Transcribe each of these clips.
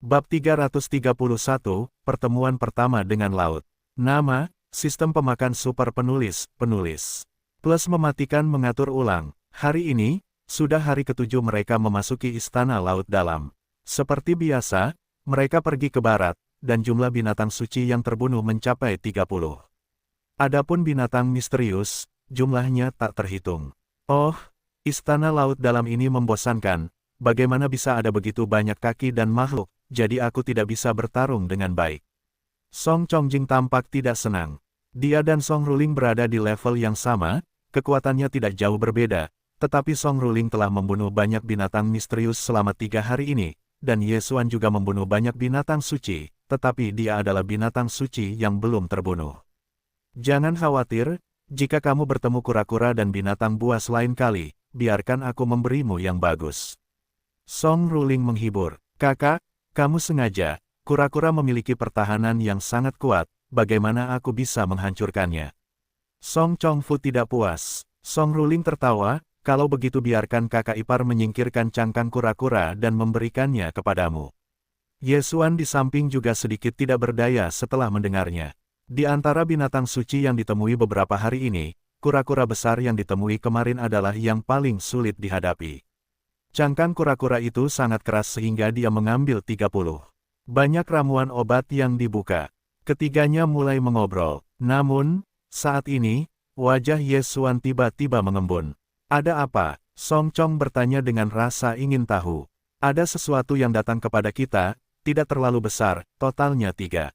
Bab 331, Pertemuan Pertama dengan Laut. Nama, Sistem Pemakan Super Penulis, Plus mematikan mengatur ulang. Hari ini, sudah hari ketujuh mereka memasuki Istana Laut Dalam. Seperti biasa, mereka pergi ke barat, dan jumlah binatang suci yang terbunuh mencapai 30. Adapun binatang misterius, jumlahnya tak terhitung. Oh, Istana Laut Dalam ini membosankan. Bagaimana bisa ada begitu banyak kaki dan makhluk, jadi aku tidak bisa bertarung dengan baik. Song Chongjing tampak tidak senang. Dia dan Song Ruling berada di level yang sama, kekuatannya tidak jauh berbeda, tetapi Song Ruling telah membunuh banyak binatang misterius selama 3 hari ini, dan Ye Xuan juga membunuh banyak binatang suci, tetapi dia adalah binatang suci yang belum terbunuh. Jangan khawatir, jika kamu bertemu kura-kura dan binatang buas lain kali, biarkan aku memberimu yang bagus. Song Ruling menghibur. Kakak, kamu sengaja, kura-kura memiliki pertahanan yang sangat kuat, bagaimana aku bisa menghancurkannya? Song Chongfu tidak puas. Song Ruling tertawa, kalau begitu biarkan kakak ipar menyingkirkan cangkang kura-kura dan memberikannya kepadamu. Ye Xuan di samping juga sedikit tidak berdaya setelah mendengarnya. Di antara binatang suci yang ditemui beberapa hari ini, kura-kura besar yang ditemui kemarin adalah yang paling sulit dihadapi. Cangkang kura-kura itu sangat keras sehingga dia mengambil 30. Banyak ramuan obat yang dibuka. Ketiganya mulai mengobrol. Namun, saat ini, wajah Ye Xuan tiba-tiba mengembun. Ada apa? Song Chong bertanya dengan rasa ingin tahu. Ada sesuatu yang datang kepada kita, tidak terlalu besar, totalnya 3.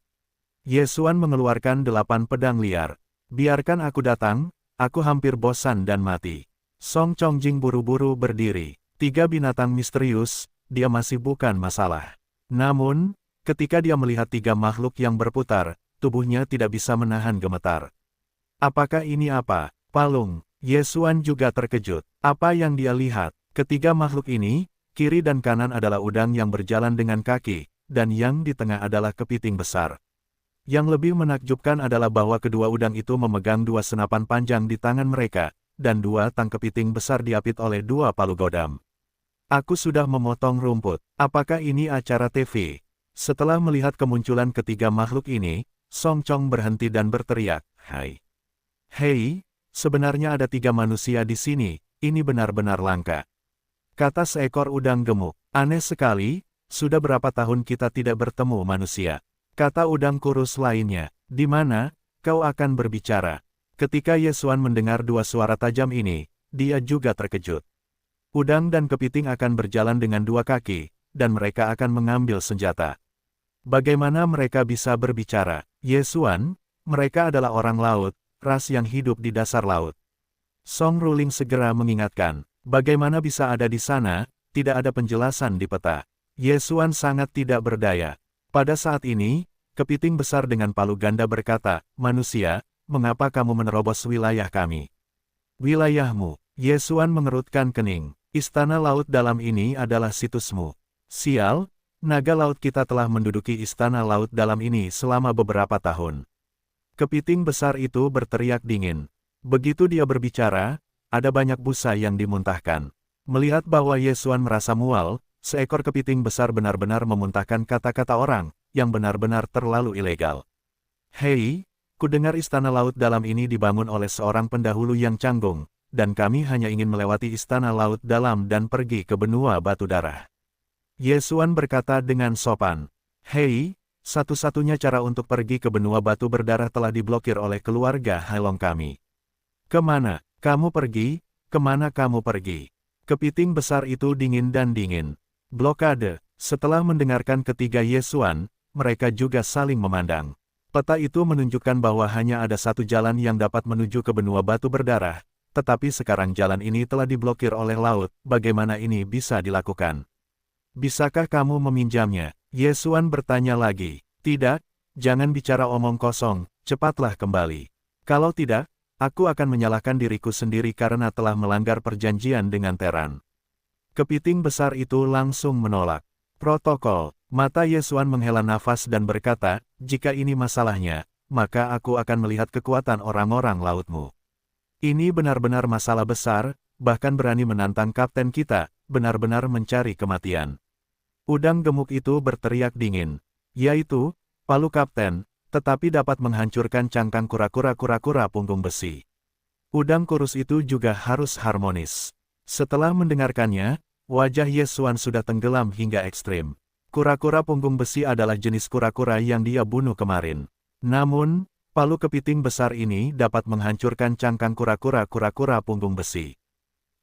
Ye Xuan mengeluarkan 8 pedang liar. Biarkan aku datang, aku hampir bosan dan mati. Song Chongjing buru-buru berdiri. 3 binatang misterius, dia masih bukan masalah. Namun, ketika dia melihat 3 makhluk yang berputar, tubuhnya tidak bisa menahan gemetar. Apakah ini apa? Palung. Ye Xuan juga terkejut. Apa yang dia lihat? Ketiga makhluk ini, kiri dan kanan adalah udang yang berjalan dengan kaki, dan yang di tengah adalah kepiting besar. Yang lebih menakjubkan adalah bahwa kedua udang itu memegang 2 senapan panjang di tangan mereka, dan 2 tang kepiting besar diapit oleh 2 palu godam. Aku sudah memotong rumput. Apakah ini acara TV? Setelah melihat kemunculan ketiga makhluk ini, Song Chong berhenti dan berteriak, "Hai! Hei, sebenarnya ada 3 manusia di sini, ini benar-benar langka," kata seekor udang gemuk. "Aneh sekali, sudah berapa tahun kita tidak bertemu manusia," kata udang kurus lainnya. "Di mana kau akan berbicara?" Ketika Ye Xuan mendengar 2 suara tajam ini, dia juga terkejut. Udang dan kepiting akan berjalan dengan 2 kaki, dan mereka akan mengambil senjata. Bagaimana mereka bisa berbicara? Ye Xuan, mereka adalah orang laut, ras yang hidup di dasar laut. Song Ruling segera mengingatkan, bagaimana bisa ada di sana, tidak ada penjelasan di peta. Ye Xuan sangat tidak berdaya. Pada saat ini, kepiting besar dengan palu ganda berkata, "Manusia, mengapa kamu menerobos wilayah kami?" "Wilayahmu?" Ye Xuan mengerutkan kening. "Istana Laut Dalam ini adalah situsmu." "Sial, naga laut kita telah menduduki Istana Laut Dalam ini selama beberapa tahun." Kepiting besar itu berteriak dingin. Begitu dia berbicara, ada banyak busa yang dimuntahkan. Melihat bahwa Ye Xuan merasa mual, seekor kepiting besar benar-benar memuntahkan kata-kata orang, yang benar-benar terlalu ilegal. "Hei, kudengar Istana Laut Dalam ini dibangun oleh seorang pendahulu yang canggung, dan kami hanya ingin melewati Istana Laut Dalam dan pergi ke benua batu darah." Ye Xuan berkata dengan sopan, "Hei, satu-satunya cara untuk pergi ke benua batu berdarah telah diblokir oleh keluarga Hailong kami." "Kemana kamu pergi? Kemana kamu pergi?" Kepiting besar itu dingin dan dingin. "Blokade." Setelah mendengarkan ketiga Ye Xuan, mereka juga saling memandang. Peta itu menunjukkan bahwa hanya ada satu jalan yang dapat menuju ke benua batu berdarah. Tetapi sekarang jalan ini telah diblokir oleh laut, bagaimana ini bisa dilakukan? "Bisakah kamu meminjamnya?" Ye Xuan bertanya lagi. "Tidak, jangan bicara omong kosong, cepatlah kembali. Kalau tidak, aku akan menyalahkan diriku sendiri karena telah melanggar perjanjian dengan Teran." Kepiting besar itu langsung menolak. "Protokol." Mata Ye Xuan menghela nafas dan berkata, "Jika ini masalahnya, maka aku akan melihat kekuatan orang-orang lautmu. Ini benar-benar masalah besar, bahkan berani menantang kapten kita, benar-benar mencari kematian." Udang gemuk itu berteriak dingin. Yaitu, palu kapten, tetapi dapat menghancurkan cangkang kura-kura punggung besi. Udang kurus itu juga harus harmonis. Setelah mendengarkannya, wajah Ye Xuan sudah tenggelam hingga ekstrim. Kura-kura punggung besi adalah jenis kura-kura yang dia bunuh kemarin. Namun, palu kepiting besar ini dapat menghancurkan cangkang kura-kura punggung besi.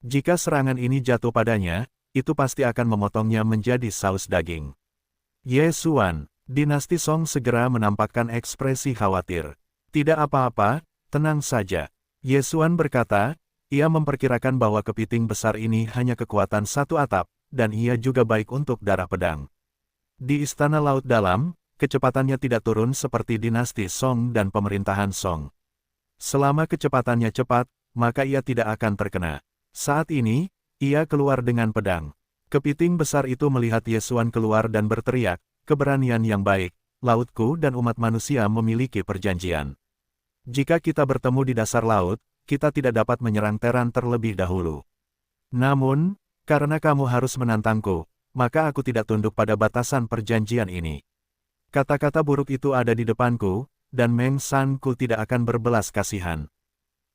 Jika serangan ini jatuh padanya, itu pasti akan memotongnya menjadi saus daging. Ye Xuan, dinasti Song segera menampakkan ekspresi khawatir. Tidak apa-apa, tenang saja. Ye Xuan berkata, ia memperkirakan bahwa kepiting besar ini hanya kekuatan satu atap, dan ia juga baik untuk darah pedang. Di Istana Laut Dalam, kecepatannya tidak turun seperti dinasti Song dan pemerintahan Song. Selama kecepatannya cepat, maka ia tidak akan terkena. Saat ini, ia keluar dengan pedang. Kepiting besar itu melihat Ye Xuan keluar dan berteriak, keberanian yang baik, lautku dan umat manusia memiliki perjanjian. Jika kita bertemu di dasar laut, kita tidak dapat menyerang Teran terlebih dahulu. Namun, karena kamu harus menantangku, maka aku tidak tunduk pada batasan perjanjian ini. Kata-kata buruk itu ada di depanku, dan Meng San-ku tidak akan berbelas kasihan.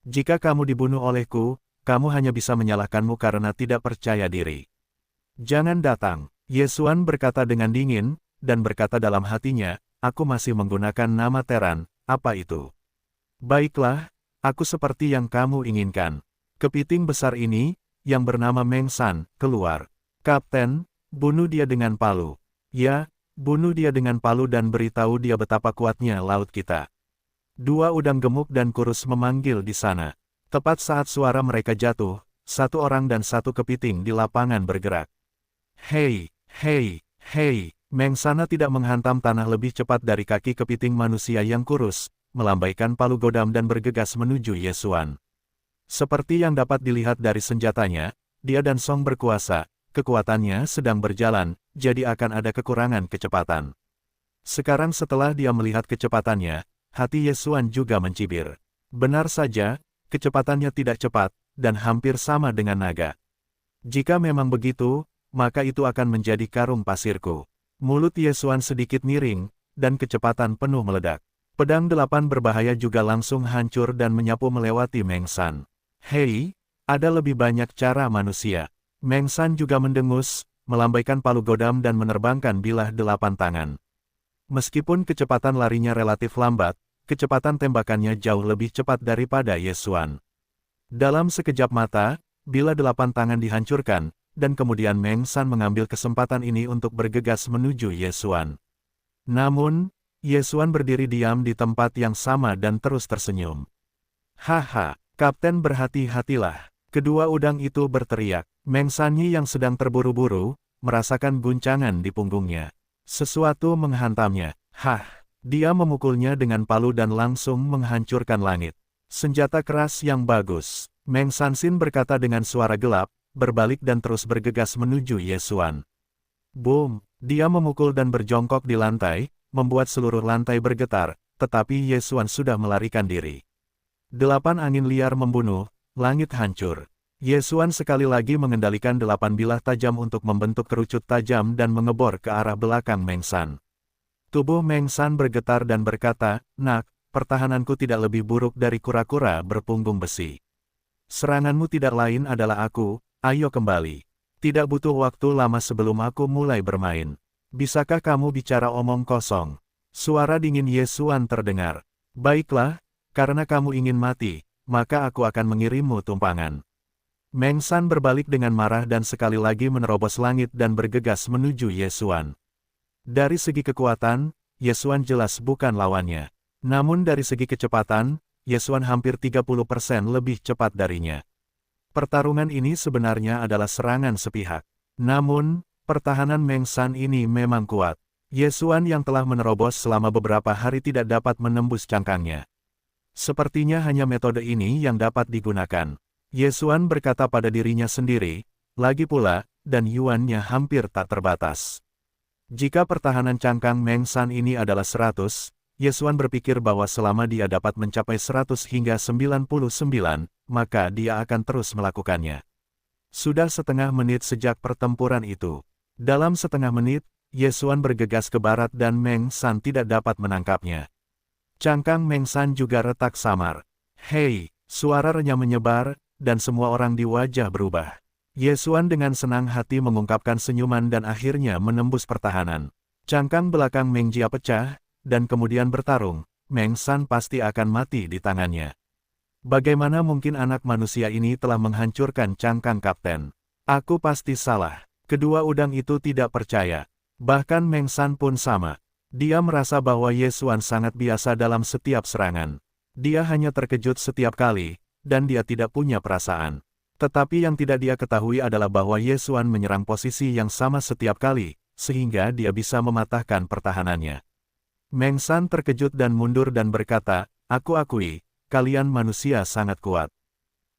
Jika kamu dibunuh olehku, kamu hanya bisa menyalahkanmu karena tidak percaya diri. Jangan datang, Ye Xuan berkata dengan dingin, dan berkata dalam hatinya, aku masih menggunakan nama Teran, apa itu? Baiklah, aku seperti yang kamu inginkan. Kepiting besar ini, yang bernama Meng San, keluar. Kapten, bunuh dia dengan palu. Ya, bunuh dia dengan palu dan beritahu dia betapa kuatnya laut kita. Dua udang gemuk dan kurus memanggil di sana. Tepat saat suara mereka jatuh, satu orang dan satu kepiting di lapangan bergerak. Hei, hei, hei, Meng Sana tidak menghantam tanah lebih cepat dari kaki kepiting manusia yang kurus, melambaikan palu godam dan bergegas menuju Ye Xuan. Seperti yang dapat dilihat dari senjatanya, dia dan Song berkuasa, kekuatannya sedang berjalan, jadi akan ada kekurangan kecepatan. Sekarang setelah dia melihat kecepatannya, hati Ye Xuan juga mencibir. Benar saja, kecepatannya tidak cepat, dan hampir sama dengan naga. Jika memang begitu, maka itu akan menjadi karung pasirku. Mulut Ye Xuan sedikit miring, dan kecepatan penuh meledak. Pedang 8 berbahaya juga langsung hancur dan menyapu melewati Meng San. Hei, ada lebih banyak cara manusia. Meng San juga mendengus, melambaikan palu godam dan menerbangkan bilah 8 tangan. Meskipun kecepatan larinya relatif lambat, kecepatan tembakannya jauh lebih cepat daripada Ye Xuan. Dalam sekejap mata, bilah 8 tangan dihancurkan, dan kemudian Meng San mengambil kesempatan ini untuk bergegas menuju Ye Xuan. Namun, Ye Xuan berdiri diam di tempat yang sama dan terus tersenyum. Haha, Kapten berhati-hatilah. Kedua udang itu berteriak. Meng Sanyi yang sedang terburu-buru, merasakan guncangan di punggungnya. Sesuatu menghantamnya. Hah, dia memukulnya dengan palu dan langsung menghancurkan langit. Senjata keras yang bagus. Meng Sansin berkata dengan suara gelap, berbalik dan terus bergegas menuju Ye Xuan. Boom, dia memukul dan berjongkok di lantai, membuat seluruh lantai bergetar, tetapi Ye Xuan sudah melarikan diri. 8 angin liar membunuh, langit hancur. Ye Xuan sekali lagi mengendalikan 8 bilah tajam untuk membentuk kerucut tajam dan mengebor ke arah belakang Meng San. Tubuh Meng San bergetar dan berkata, "Nak, pertahananku tidak lebih buruk dari kura-kura berpunggung besi. Seranganmu tidak lain adalah aku, ayo kembali. Tidak butuh waktu lama sebelum aku mulai bermain. Bisakah kamu bicara omong kosong?" Suara dingin Ye Xuan terdengar. "Baiklah, karena kamu ingin mati, maka aku akan mengirimmu tumpangan." Meng San berbalik dengan marah dan sekali lagi menerobos langit dan bergegas menuju Ye Xuan. Dari segi kekuatan, Ye Xuan jelas bukan lawannya. Namun dari segi kecepatan, Ye Xuan hampir 30% lebih cepat darinya. Pertarungan ini sebenarnya adalah serangan sepihak. Namun, pertahanan Meng San ini memang kuat. Ye Xuan yang telah menerobos selama beberapa hari tidak dapat menembus cangkangnya. Sepertinya hanya metode ini yang dapat digunakan. Ye Xuan berkata pada dirinya sendiri, lagi pula, dan yuannya hampir tak terbatas. Jika pertahanan cangkang Meng San ini adalah 100, Ye Xuan berpikir bahwa selama dia dapat mencapai 100 hingga 99, maka dia akan terus melakukannya. Sudah setengah menit sejak pertempuran itu. Dalam setengah menit, Ye Xuan bergegas ke barat dan Meng San tidak dapat menangkapnya. Cangkang Meng San juga retak samar. Hei, suara renyah menyebar, dan semua orang di wajah berubah. Ye Xuan dengan senang hati mengungkapkan senyuman dan akhirnya menembus pertahanan. Cangkang belakang Meng Jia pecah, dan kemudian bertarung. Meng San pasti akan mati di tangannya. Bagaimana mungkin anak manusia ini telah menghancurkan cangkang kapten? Aku pasti salah. Kedua udang itu tidak percaya. Bahkan Meng San pun sama. Dia merasa bahwa Ye Xuan sangat biasa dalam setiap serangan. Dia hanya terkejut setiap kali, dan dia tidak punya perasaan. Tetapi yang tidak dia ketahui adalah bahwa Ye Xuan menyerang posisi yang sama setiap kali, sehingga dia bisa mematahkan pertahanannya. Meng San terkejut dan mundur dan berkata, "Aku akui, kalian manusia sangat kuat.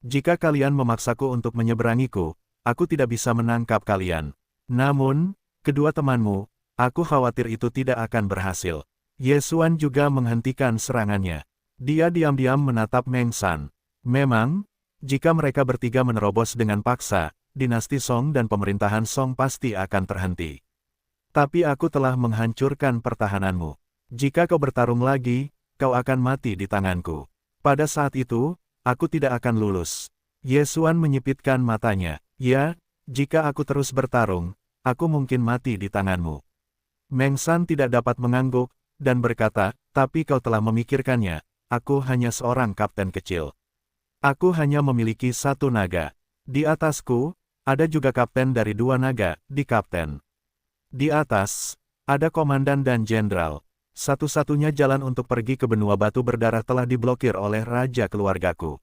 Jika kalian memaksaku untuk menyeberangiku, aku tidak bisa menangkap kalian. Namun, kedua temanmu, aku khawatir itu tidak akan berhasil." Ye Xuan juga menghentikan serangannya. Dia diam-diam menatap Meng San. Memang, jika mereka bertiga menerobos dengan paksa, dinasti Song dan pemerintahan Song pasti akan terhenti. Tapi aku telah menghancurkan pertahananmu. Jika kau bertarung lagi, kau akan mati di tanganku. Pada saat itu, aku tidak akan lulus. Ye Xuan menyipitkan matanya. Ya, jika aku terus bertarung, aku mungkin mati di tanganmu. Meng San tidak dapat mengangguk, dan berkata, "Tapi kau telah memikirkannya, aku hanya seorang kapten kecil. Aku hanya memiliki satu naga. Di atasku, ada juga kapten dari dua naga, di kapten. Di atas, ada komandan dan jenderal. Satu-satunya jalan untuk pergi ke benua batu berdarah telah diblokir oleh raja keluargaku.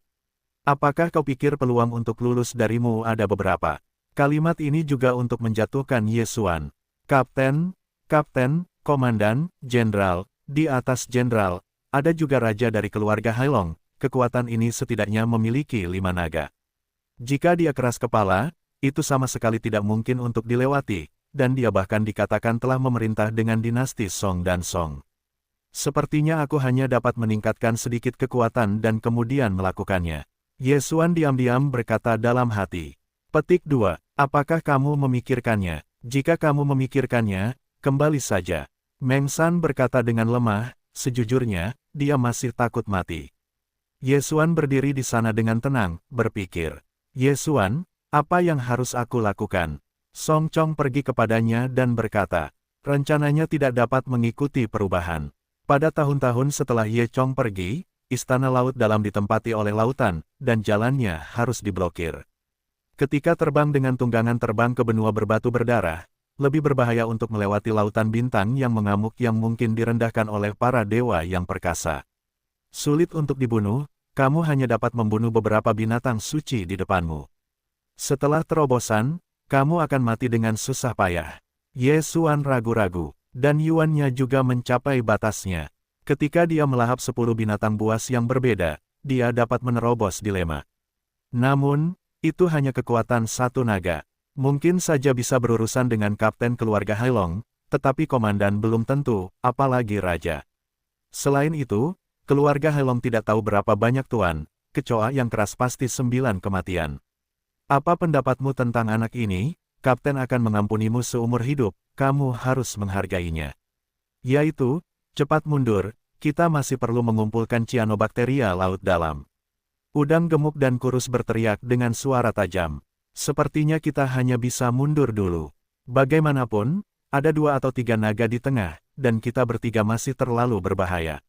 Apakah kau pikir peluang untuk lulus darimu ada beberapa?" Kalimat ini juga untuk menjatuhkan Ye Xuan. Kapten, komandan, jenderal, di atas jenderal, ada juga raja dari keluarga Hailong. Kekuatan ini setidaknya memiliki 5 naga. Jika dia keras kepala, itu sama sekali tidak mungkin untuk dilewati, dan dia bahkan dikatakan telah memerintah dengan dinasti Song dan Song. Sepertinya aku hanya dapat meningkatkan sedikit kekuatan dan kemudian melakukannya. Ye Xuan diam-diam berkata dalam hati. Petik 2. Apakah kamu memikirkannya? Jika kamu memikirkannya, kembali saja. Meng San berkata dengan lemah, sejujurnya, dia masih takut mati. Ye Xuan berdiri di sana dengan tenang, berpikir. Ye Xuan, apa yang harus aku lakukan? Song Chong pergi kepadanya dan berkata, rencananya tidak dapat mengikuti perubahan. Pada tahun-tahun setelah Ye Chong pergi, istana laut dalam ditempati oleh lautan, dan jalannya harus diblokir. Ketika terbang dengan tunggangan terbang ke benua berbatu berdarah, lebih berbahaya untuk melewati lautan bintang yang mengamuk yang mungkin direndahkan oleh para dewa yang perkasa. Sulit untuk dibunuh, kamu hanya dapat membunuh beberapa binatang suci di depanmu. Setelah terobosan, kamu akan mati dengan susah payah. Ye Xuan ragu-ragu, dan yuannya juga mencapai batasnya. Ketika dia melahap 10 binatang buas yang berbeda, dia dapat menerobos dilema. Namun, itu hanya kekuatan satu naga. Mungkin saja bisa berurusan dengan kapten keluarga Hailong, tetapi komandan belum tentu, apalagi raja. Selain itu, keluarga Hailong tidak tahu berapa banyak tuan, kecoa yang keras pasti 9 kematian. Apa pendapatmu tentang anak ini? Kapten akan mengampunimu seumur hidup, kamu harus menghargainya. Yaitu, cepat mundur, kita masih perlu mengumpulkan cianobakteria laut dalam. Udang gemuk dan kurus berteriak dengan suara tajam. Sepertinya kita hanya bisa mundur dulu. Bagaimanapun, ada 2 atau 3 naga di tengah, dan kita bertiga masih terlalu berbahaya.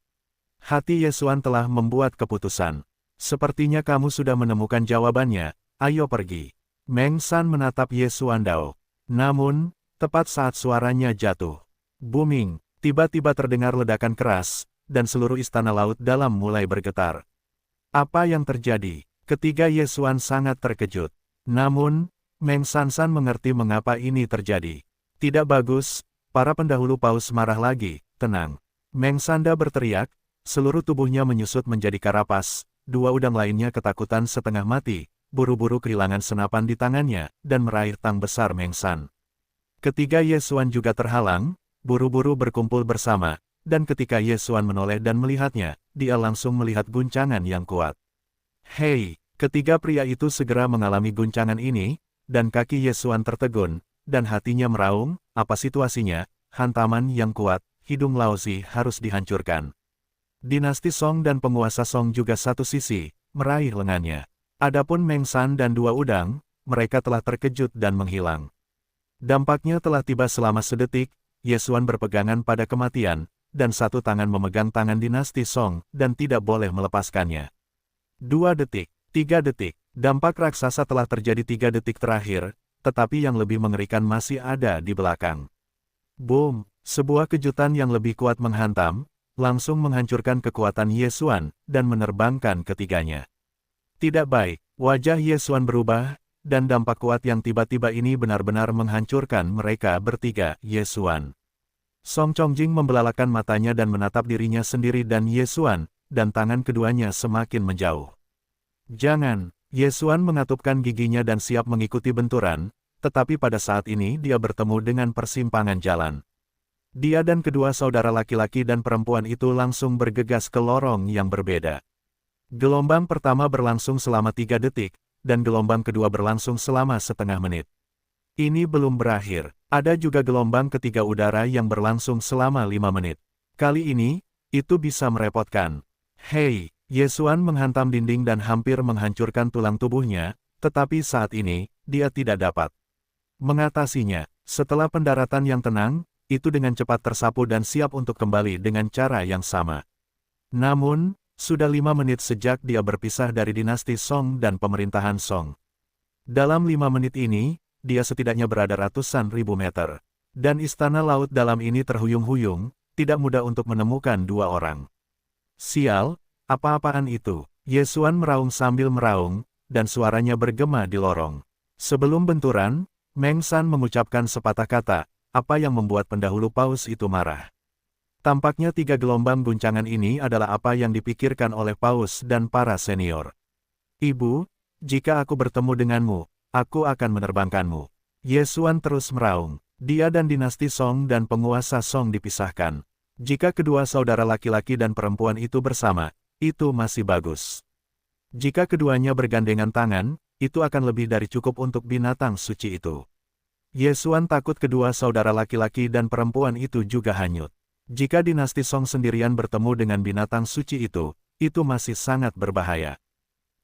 Hati Ye Xuan telah membuat keputusan. Sepertinya kamu sudah menemukan jawabannya, ayo pergi. Meng San menatap Ye Xuan Dao. Namun, tepat saat suaranya jatuh. Booming, tiba-tiba terdengar ledakan keras, dan seluruh istana laut dalam mulai bergetar. Apa yang terjadi? Ketiga Ye Xuan sangat terkejut. Namun, Meng San mengerti mengapa ini terjadi. Tidak bagus, para pendahulu paus marah lagi, tenang. Meng Sanda berteriak, seluruh tubuhnya menyusut menjadi karapas, 2 udang lainnya ketakutan setengah mati, buru-buru kehilangan senapan di tangannya, dan meraih tang besar Meng San. Ketiga Ye Xuan juga terhalang, buru-buru berkumpul bersama, dan ketika Ye Xuan menoleh dan melihatnya, dia langsung melihat guncangan yang kuat. Hei, ketiga pria itu segera mengalami guncangan ini, dan kaki Ye Xuan tertegun, dan hatinya meraung, apa situasinya, hantaman yang kuat, hidung Laozi harus dihancurkan. Dinasti Song dan penguasa Song juga satu sisi, meraih lengannya. Adapun Meng San dan dua udang, mereka telah terkejut dan menghilang. Dampaknya telah tiba selama sedetik, Ye Xuan berpegangan pada kematian, dan satu tangan memegang tangan dinasti Song, dan tidak boleh melepaskannya. 2 detik, 3 detik, dampak raksasa telah terjadi 3 detik terakhir, tetapi yang lebih mengerikan masih ada di belakang. Boom, sebuah kejutan yang lebih kuat menghantam, langsung menghancurkan kekuatan Ye Xuan, dan menerbangkan ketiganya. Tidak baik, wajah Ye Xuan berubah, dan dampak kuat yang tiba-tiba ini benar-benar menghancurkan mereka bertiga, Ye Xuan. Song Chongjing membelalakan matanya dan menatap dirinya sendiri dan Ye Xuan, dan tangan keduanya semakin menjauh. Jangan, Ye Xuan mengatupkan giginya dan siap mengikuti benturan, tetapi pada saat ini dia bertemu dengan persimpangan jalan. Dia dan kedua saudara laki-laki dan perempuan itu langsung bergegas ke lorong yang berbeda. Gelombang pertama berlangsung selama 3 detik, dan gelombang kedua berlangsung selama setengah menit. Ini belum berakhir, ada juga gelombang ketiga udara yang berlangsung selama 5 menit. Kali ini, itu bisa merepotkan. Hei, Ye Xuan menghantam dinding dan hampir menghancurkan tulang tubuhnya, tetapi saat ini, dia tidak dapat mengatasinya. Setelah pendaratan yang tenang, itu dengan cepat tersapu dan siap untuk kembali dengan cara yang sama. Namun, sudah 5 menit sejak dia berpisah dari dinasti Song dan pemerintahan Song. Dalam 5 menit ini, dia setidaknya berada ratusan ribu meter. Dan istana laut dalam ini terhuyung-huyung, tidak mudah untuk menemukan 2 orang. Sial, apa-apaan itu? Ye Xuan meraung sambil meraung, dan suaranya bergema di lorong. Sebelum benturan, Meng San mengucapkan sepatah kata, apa yang membuat pendahulu paus itu marah. Tampaknya 3 gelombang guncangan ini adalah apa yang dipikirkan oleh paus dan para senior. Ibu, jika aku bertemu denganmu, aku akan menerbangkanmu. Ye Xuan terus meraung. Dia dan dinasti Song dan penguasa Song dipisahkan. Jika kedua saudara laki-laki dan perempuan itu bersama, itu masih bagus. Jika keduanya bergandengan tangan, itu akan lebih dari cukup untuk binatang suci itu. Ye Xuan takut kedua saudara laki-laki dan perempuan itu juga hanyut. Jika dinasti Song sendirian bertemu dengan binatang suci itu masih sangat berbahaya.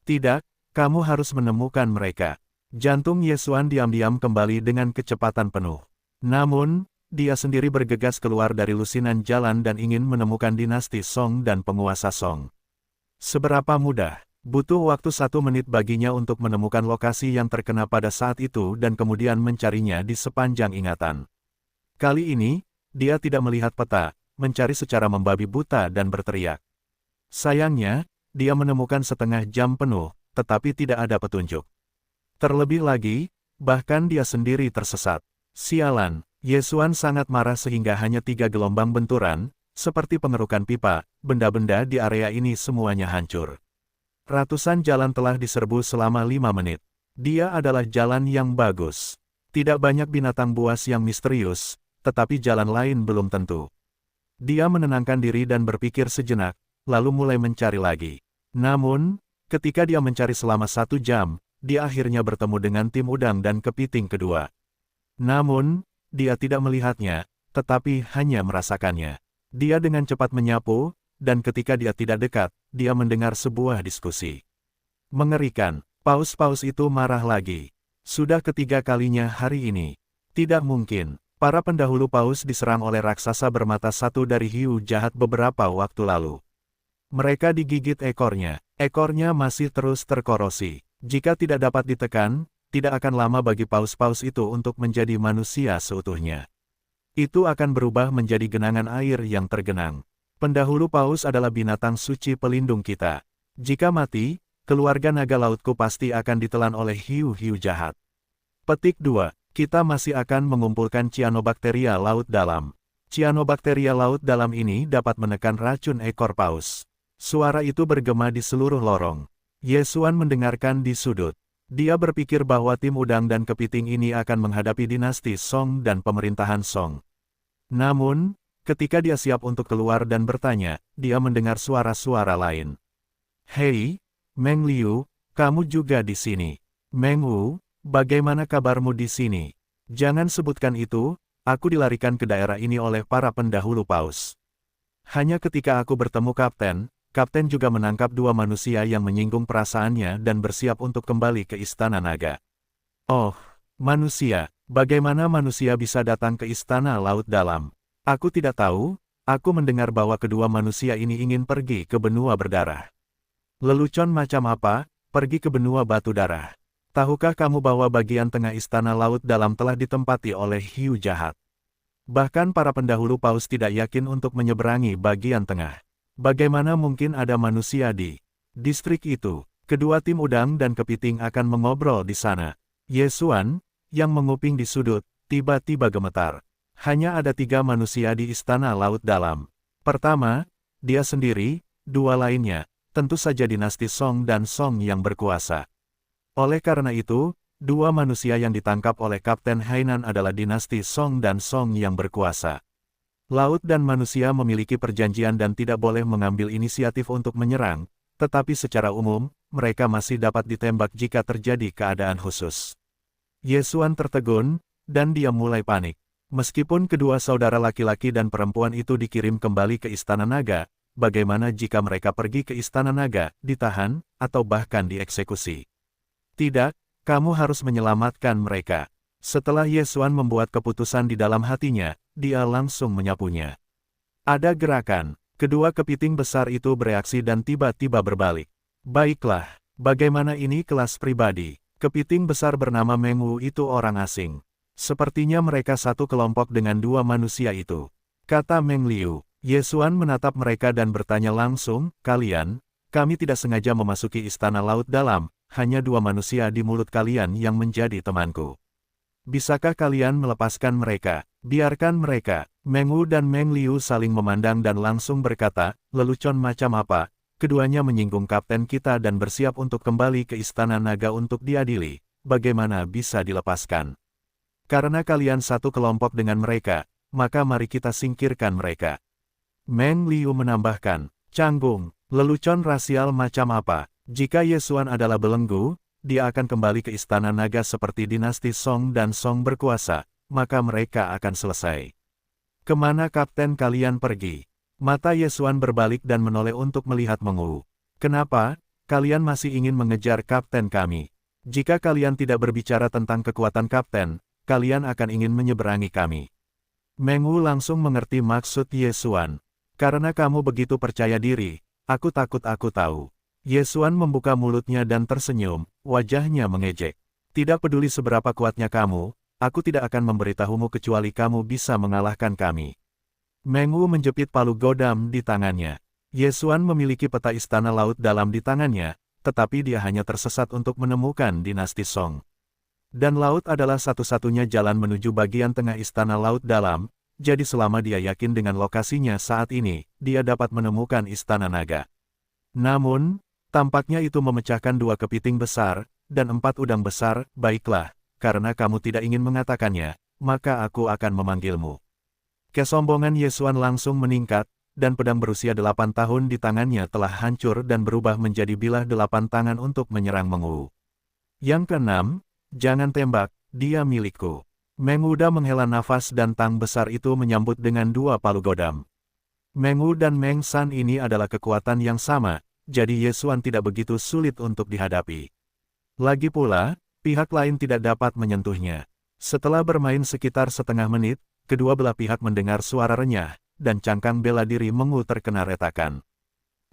Tidak, kamu harus menemukan mereka. Jantung Ye Xuan diam-diam kembali dengan kecepatan penuh. Namun, dia sendiri bergegas keluar dari lusinan jalan dan ingin menemukan dinasti Song dan penguasa Song. Seberapa mudah? Butuh waktu 1 menit baginya untuk menemukan lokasi yang terkena pada saat itu dan kemudian mencarinya di sepanjang ingatan. Kali ini, dia tidak melihat peta, mencari secara membabi buta dan berteriak. Sayangnya, dia menemukan setengah jam penuh, tetapi tidak ada petunjuk. Terlebih lagi, bahkan dia sendiri tersesat. Sialan, Ye Xuan sangat marah sehingga hanya 3 gelombang benturan, seperti pengerukan pipa, benda-benda di area ini semuanya hancur. Ratusan jalan telah diserbu selama 5 menit. Dia adalah jalan yang bagus. Tidak banyak binatang buas yang misterius, tetapi jalan lain belum tentu. Dia menenangkan diri dan berpikir sejenak, lalu mulai mencari lagi. Namun, ketika dia mencari selama 1 jam, dia akhirnya bertemu dengan tim udang dan kepiting kedua. Namun, dia tidak melihatnya, tetapi hanya merasakannya. Dia dengan cepat menyapu, dan ketika dia tidak dekat, dia mendengar sebuah diskusi. Mengerikan, paus-paus itu marah lagi. Sudah ketiga kalinya hari ini. Tidak mungkin. Para pendahulu paus diserang oleh raksasa bermata satu dari hiu jahat beberapa waktu lalu. Mereka digigit ekornya. Ekornya masih terus terkorosi. Jika tidak dapat ditekan, tidak akan lama bagi paus-paus itu untuk menjadi manusia seutuhnya. Itu akan berubah menjadi genangan air yang tergenang. Pendahulu paus adalah binatang suci pelindung kita. Jika mati, keluarga naga lautku pasti akan ditelan oleh hiu-hiu jahat. Petik 2. Kita masih akan mengumpulkan Cyanobacteria laut dalam. Cyanobacteria laut dalam ini dapat menekan racun ekor paus. Suara itu bergema di seluruh lorong. Ye Xuan mendengarkan di sudut. Dia berpikir bahwa tim udang dan kepiting ini akan menghadapi dinasti Song dan pemerintahan Song. Namun, ketika dia siap untuk keluar dan bertanya, dia mendengar suara-suara lain. Hei, Meng Liu, kamu juga di sini. Meng Wu, bagaimana kabarmu di sini? Jangan sebutkan itu, aku dilarikan ke daerah ini oleh para pendahulu paus. Hanya ketika aku bertemu Kapten juga menangkap dua manusia yang menyinggung perasaannya dan bersiap untuk kembali ke Istana Naga. Oh, manusia, bagaimana manusia bisa datang ke Istana Laut Dalam? Aku tidak tahu, aku mendengar bahwa kedua manusia ini ingin pergi ke benua berdarah. Lelucon macam apa, pergi ke benua batu darah? Tahukah kamu bahwa bagian tengah Istana Laut Dalam telah ditempati oleh hiu jahat? Bahkan para pendahulu paus tidak yakin untuk menyeberangi bagian tengah. Bagaimana mungkin ada manusia di distrik itu? Kedua tim udang dan kepiting akan mengobrol di sana. Yesuan, yang menguping di sudut, tiba-tiba gemetar. Hanya ada 3 manusia di Istana Laut Dalam. Pertama, dia sendiri, 2 lainnya, tentu saja dinasti Song dan Song yang berkuasa. Oleh karena itu, 2 manusia yang ditangkap oleh Kapten Hainan adalah dinasti Song dan Song yang berkuasa. Laut dan manusia memiliki perjanjian dan tidak boleh mengambil inisiatif untuk menyerang, tetapi secara umum, mereka masih dapat ditembak jika terjadi keadaan khusus. Yesuan tertegun, dan dia mulai panik. Meskipun kedua saudara laki-laki dan perempuan itu dikirim kembali ke Istana Naga, bagaimana jika mereka pergi ke Istana Naga, ditahan, atau bahkan dieksekusi? Tidak, kamu harus menyelamatkan mereka. Setelah Yesuan membuat keputusan di dalam hatinya, dia langsung menyapunya. Ada gerakan. Kedua kepiting besar itu bereaksi dan tiba-tiba berbalik. Baiklah, bagaimana ini kelas pribadi? Kepiting besar bernama Mengwu itu orang asing. Sepertinya mereka satu kelompok dengan 2 manusia itu. Kata Meng Liu. Yesuan menatap mereka dan bertanya langsung, kami tidak sengaja memasuki Istana Laut Dalam, hanya 2 manusia di mulut kalian yang menjadi temanku. Bisakah kalian melepaskan mereka? Biarkan mereka. Mengwu dan Meng Liu saling memandang dan langsung berkata, lelucon macam apa? Keduanya menyinggung kapten kita dan bersiap untuk kembali ke Istana Naga untuk diadili. Bagaimana bisa dilepaskan? Karena kalian satu kelompok dengan mereka, maka mari kita singkirkan mereka. Meng Liu menambahkan, canggung, lelucon rasial macam apa? Jika Yesuan adalah belenggu, dia akan kembali ke Istana Naga seperti dinasti Song dan Song berkuasa, maka mereka akan selesai. Kemana kapten kalian pergi? Mata Yesuan berbalik dan menoleh untuk melihat Mengwu. Kenapa? Kalian masih ingin mengejar kapten kami? Jika kalian tidak berbicara tentang kekuatan kapten, kalian akan ingin menyeberangi kami. Mengwu langsung mengerti maksud Yesuan. Karena kamu begitu percaya diri, aku takut aku tahu. Yesuan membuka mulutnya dan tersenyum, wajahnya mengejek. Tidak peduli seberapa kuatnya kamu, aku tidak akan memberitahumu kecuali kamu bisa mengalahkan kami. Mengwu menjepit palu godam di tangannya. Yesuan memiliki peta Istana Laut Dalam di tangannya, tetapi dia hanya tersesat untuk menemukan dinasti Song. Dan laut adalah satu-satunya jalan menuju bagian tengah Istana Laut Dalam, jadi selama dia yakin dengan lokasinya saat ini, dia dapat menemukan Istana Naga. Namun, tampaknya itu memecahkan 2 kepiting besar, dan 4 udang besar. Baiklah, karena kamu tidak ingin mengatakannya, maka aku akan memanggilmu. Kesombongan Yesuan langsung meningkat, dan pedang berusia 8 tahun di tangannya telah hancur dan berubah menjadi bilah 8 tangan untuk menyerang Mengwu. Yang keenam, jangan tembak, dia milikku. Mengwu menghela nafas dan tang besar itu menyambut dengan 2 palu godam. Mengwu dan Meng San ini adalah kekuatan yang sama, jadi Yesuan tidak begitu sulit untuk dihadapi. Lagi pula, pihak lain tidak dapat menyentuhnya. Setelah bermain sekitar setengah menit, kedua belah pihak mendengar suara renyah, dan cangkang bela diri Mengwu terkena retakan.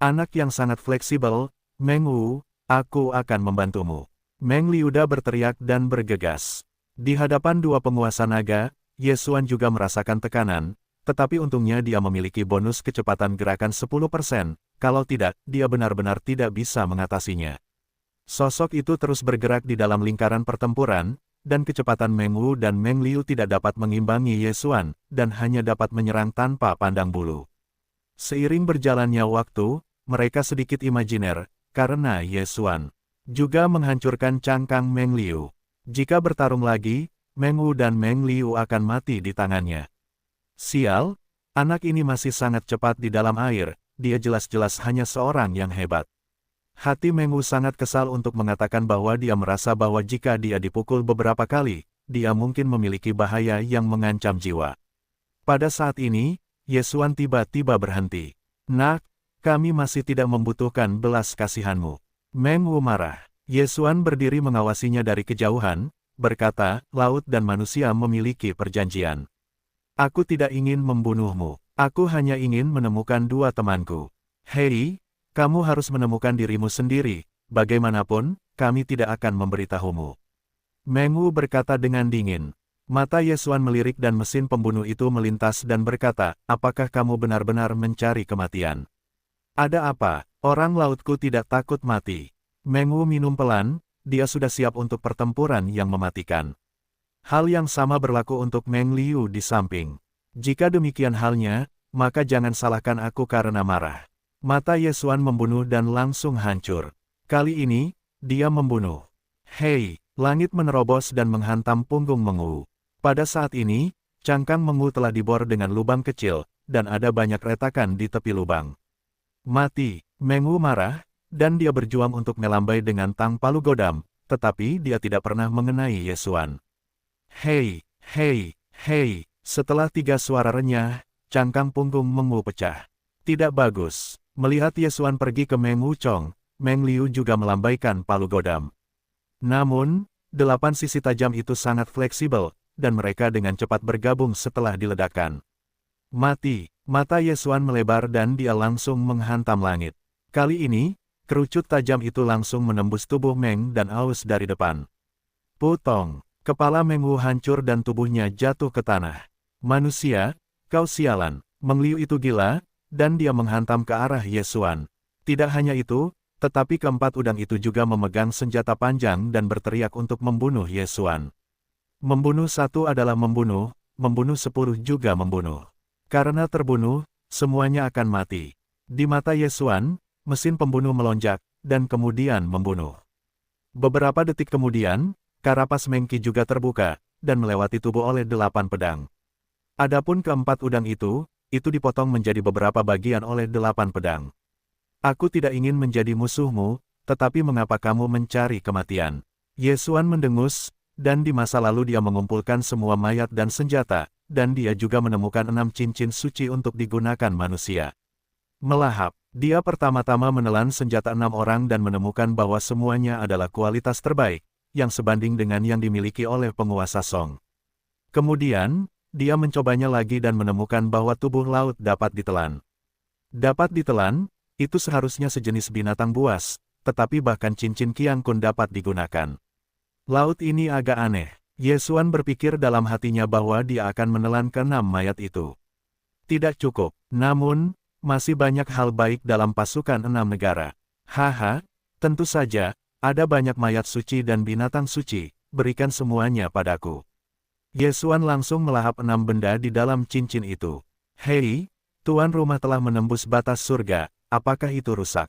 Anak yang sangat fleksibel, Mengwu, aku akan membantumu. Meng Liu berteriak dan bergegas. Di hadapan 2 penguasa naga, Yesuan juga merasakan tekanan, tetapi untungnya dia memiliki bonus kecepatan gerakan 10%, kalau tidak, dia benar-benar tidak bisa mengatasinya. Sosok itu terus bergerak di dalam lingkaran pertempuran, dan kecepatan Mengwu dan Meng Liu tidak dapat mengimbangi Yesuan, dan hanya dapat menyerang tanpa pandang bulu. Seiring berjalannya waktu, mereka sedikit imajiner, karena Yesuan juga menghancurkan cangkang Meng Liu. Jika bertarung lagi, Mengwu dan Meng Liu akan mati di tangannya. Sial, anak ini masih sangat cepat di dalam air, dia jelas-jelas hanya seorang yang hebat. Hati Mengwu sangat kesal untuk mengatakan bahwa dia merasa bahwa jika dia dipukul beberapa kali, dia mungkin memiliki bahaya yang mengancam jiwa. Pada saat ini, Yesuan tiba-tiba berhenti. Nak, kami masih tidak membutuhkan belas kasihanmu. Meng Wu marah. Yesuan berdiri mengawasinya dari kejauhan, berkata, laut dan manusia memiliki perjanjian. Aku tidak ingin membunuhmu. Aku hanya ingin menemukan dua temanku. Hei, kamu harus menemukan dirimu sendiri. Bagaimanapun, kami tidak akan memberitahumu. Meng Wu berkata dengan dingin. Mata Yesuan melirik dan mesin pembunuh itu melintas dan berkata, apakah kamu benar-benar mencari kematian? Ada apa? Orang lautku tidak takut mati. Meng Wu minum pelan, dia sudah siap untuk pertempuran yang mematikan. Hal yang sama berlaku untuk Meng Liu di samping. Jika demikian halnya, maka jangan salahkan aku karena marah. Mata Yesuan membunuh dan langsung hancur. Kali ini, dia membunuh. Hei, langit menerobos dan menghantam punggung Meng Wu. Pada saat ini, cangkang Meng Wu telah dibor dengan lubang kecil, dan ada banyak retakan di tepi lubang. Mati, Meng Wu marah, dan dia berjuang untuk melambai dengan tang palu godam, tetapi dia tidak pernah mengenai Yesuan. Hei, hei, hei, setelah 3 suara renyah, cangkang punggung Meng Wu pecah. Tidak bagus. Melihat Yesuan pergi ke Meng Wu Chong, Meng Liu juga melambaikan palu godam. Namun, 8 sisi tajam itu sangat fleksibel, dan mereka dengan cepat bergabung setelah diledakkan. Mati, mata Yesuan melebar dan dia langsung menghantam langit. Kali ini, kerucut tajam itu langsung menembus tubuh Meng dan Aus dari depan. Putong, kepala Meng Wu hancur dan tubuhnya jatuh ke tanah. Manusia, kau sialan. Meng Liu itu gila, dan dia menghantam ke arah Yesuan. Tidak hanya itu, tetapi keempat udang itu juga memegang senjata panjang dan berteriak untuk membunuh Yesuan. Membunuh 1 adalah membunuh 10 juga membunuh. Karena terbunuh, semuanya akan mati. Di mata Yesuan, mesin pembunuh melonjak, dan kemudian membunuh. Beberapa detik kemudian, karapas Meng Qi juga terbuka, dan melewati tubuh oleh 8 pedang. Adapun keempat udang itu dipotong menjadi beberapa bagian oleh 8 pedang. Aku tidak ingin menjadi musuhmu, tetapi mengapa kamu mencari kematian? Yesuan mendengus, dan di masa lalu dia mengumpulkan semua mayat dan senjata, dan dia juga menemukan 6 cincin suci untuk digunakan manusia. Melahap, dia pertama-tama menelan senjata 6 orang dan menemukan bahwa semuanya adalah kualitas terbaik, yang sebanding dengan yang dimiliki oleh penguasa Song. Kemudian, dia mencobanya lagi dan menemukan bahwa tubuh laut dapat ditelan. Dapat ditelan, itu seharusnya sejenis binatang buas, tetapi bahkan cincin Qiang Kun dapat digunakan. Laut ini agak aneh. Yesuan berpikir dalam hatinya bahwa dia akan menelan ke-6 mayat itu. Tidak cukup, namun, masih banyak hal baik dalam pasukan 6 negara. Haha, tentu saja, ada banyak mayat suci dan binatang suci, berikan semuanya padaku. Yesuan langsung melahap 6 benda di dalam cincin itu. Hei, tuan rumah telah menembus batas surga. Apakah itu rusak?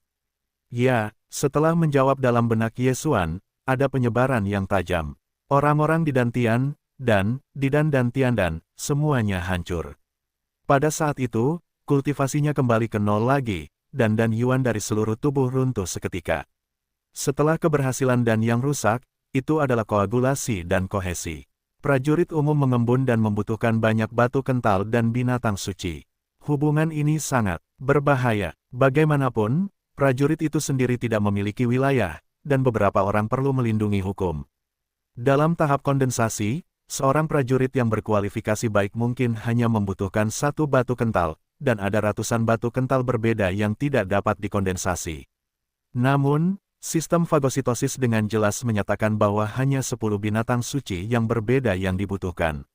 Ya, setelah menjawab dalam benak Yesuan, ada penyebaran yang tajam. Orang-orang di Dantian, dan Tiandan, semuanya hancur. Pada saat itu, kultivasinya kembali ke 0 lagi, dan Yuan dari seluruh tubuh runtuh seketika. Setelah keberhasilan dan yang rusak, itu adalah koagulasi dan kohesi. Prajurit umum mengembun dan membutuhkan banyak batu kental dan binatang suci. Hubungan ini sangat berbahaya. Bagaimanapun, prajurit itu sendiri tidak memiliki wilayah, dan beberapa orang perlu melindungi hukum. Dalam tahap kondensasi, seorang prajurit yang berkualifikasi baik mungkin hanya membutuhkan 1 batu kental, dan ada ratusan batu kental berbeda yang tidak dapat dikondensasi. Namun, sistem fagositosis dengan jelas menyatakan bahwa hanya 10 binatang suci yang berbeda yang dibutuhkan.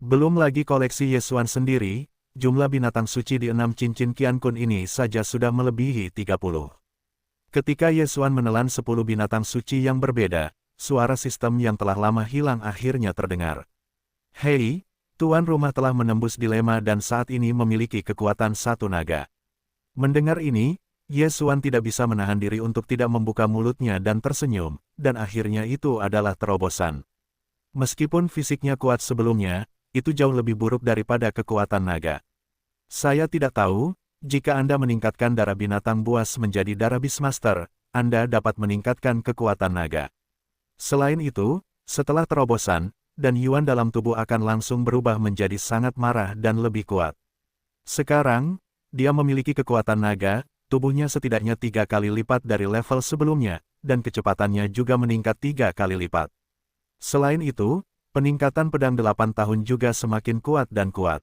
Belum lagi koleksi Yesuan sendiri, jumlah binatang suci di 6 cincin Qiang Kun ini saja sudah melebihi 30. Ketika Yesuan menelan 10 binatang suci yang berbeda, suara sistem yang telah lama hilang akhirnya terdengar. Hei, tuan rumah telah menembus dilema dan saat ini memiliki kekuatan 1 naga. Mendengar ini, Yesuan tidak bisa menahan diri untuk tidak membuka mulutnya dan tersenyum, dan akhirnya itu adalah terobosan. Meskipun fisiknya kuat sebelumnya, itu jauh lebih buruk daripada kekuatan naga. Saya tidak tahu, jika Anda meningkatkan darah binatang buas menjadi darah Beastmaster, Anda dapat meningkatkan kekuatan naga. Selain itu, setelah terobosan, dan Yuan dalam tubuh akan langsung berubah menjadi sangat marah dan lebih kuat. Sekarang, dia memiliki kekuatan naga, tubuhnya setidaknya 3 kali lipat dari level sebelumnya, dan kecepatannya juga meningkat 3 kali lipat. Selain itu, peningkatan pedang 8 tahun juga semakin kuat dan kuat.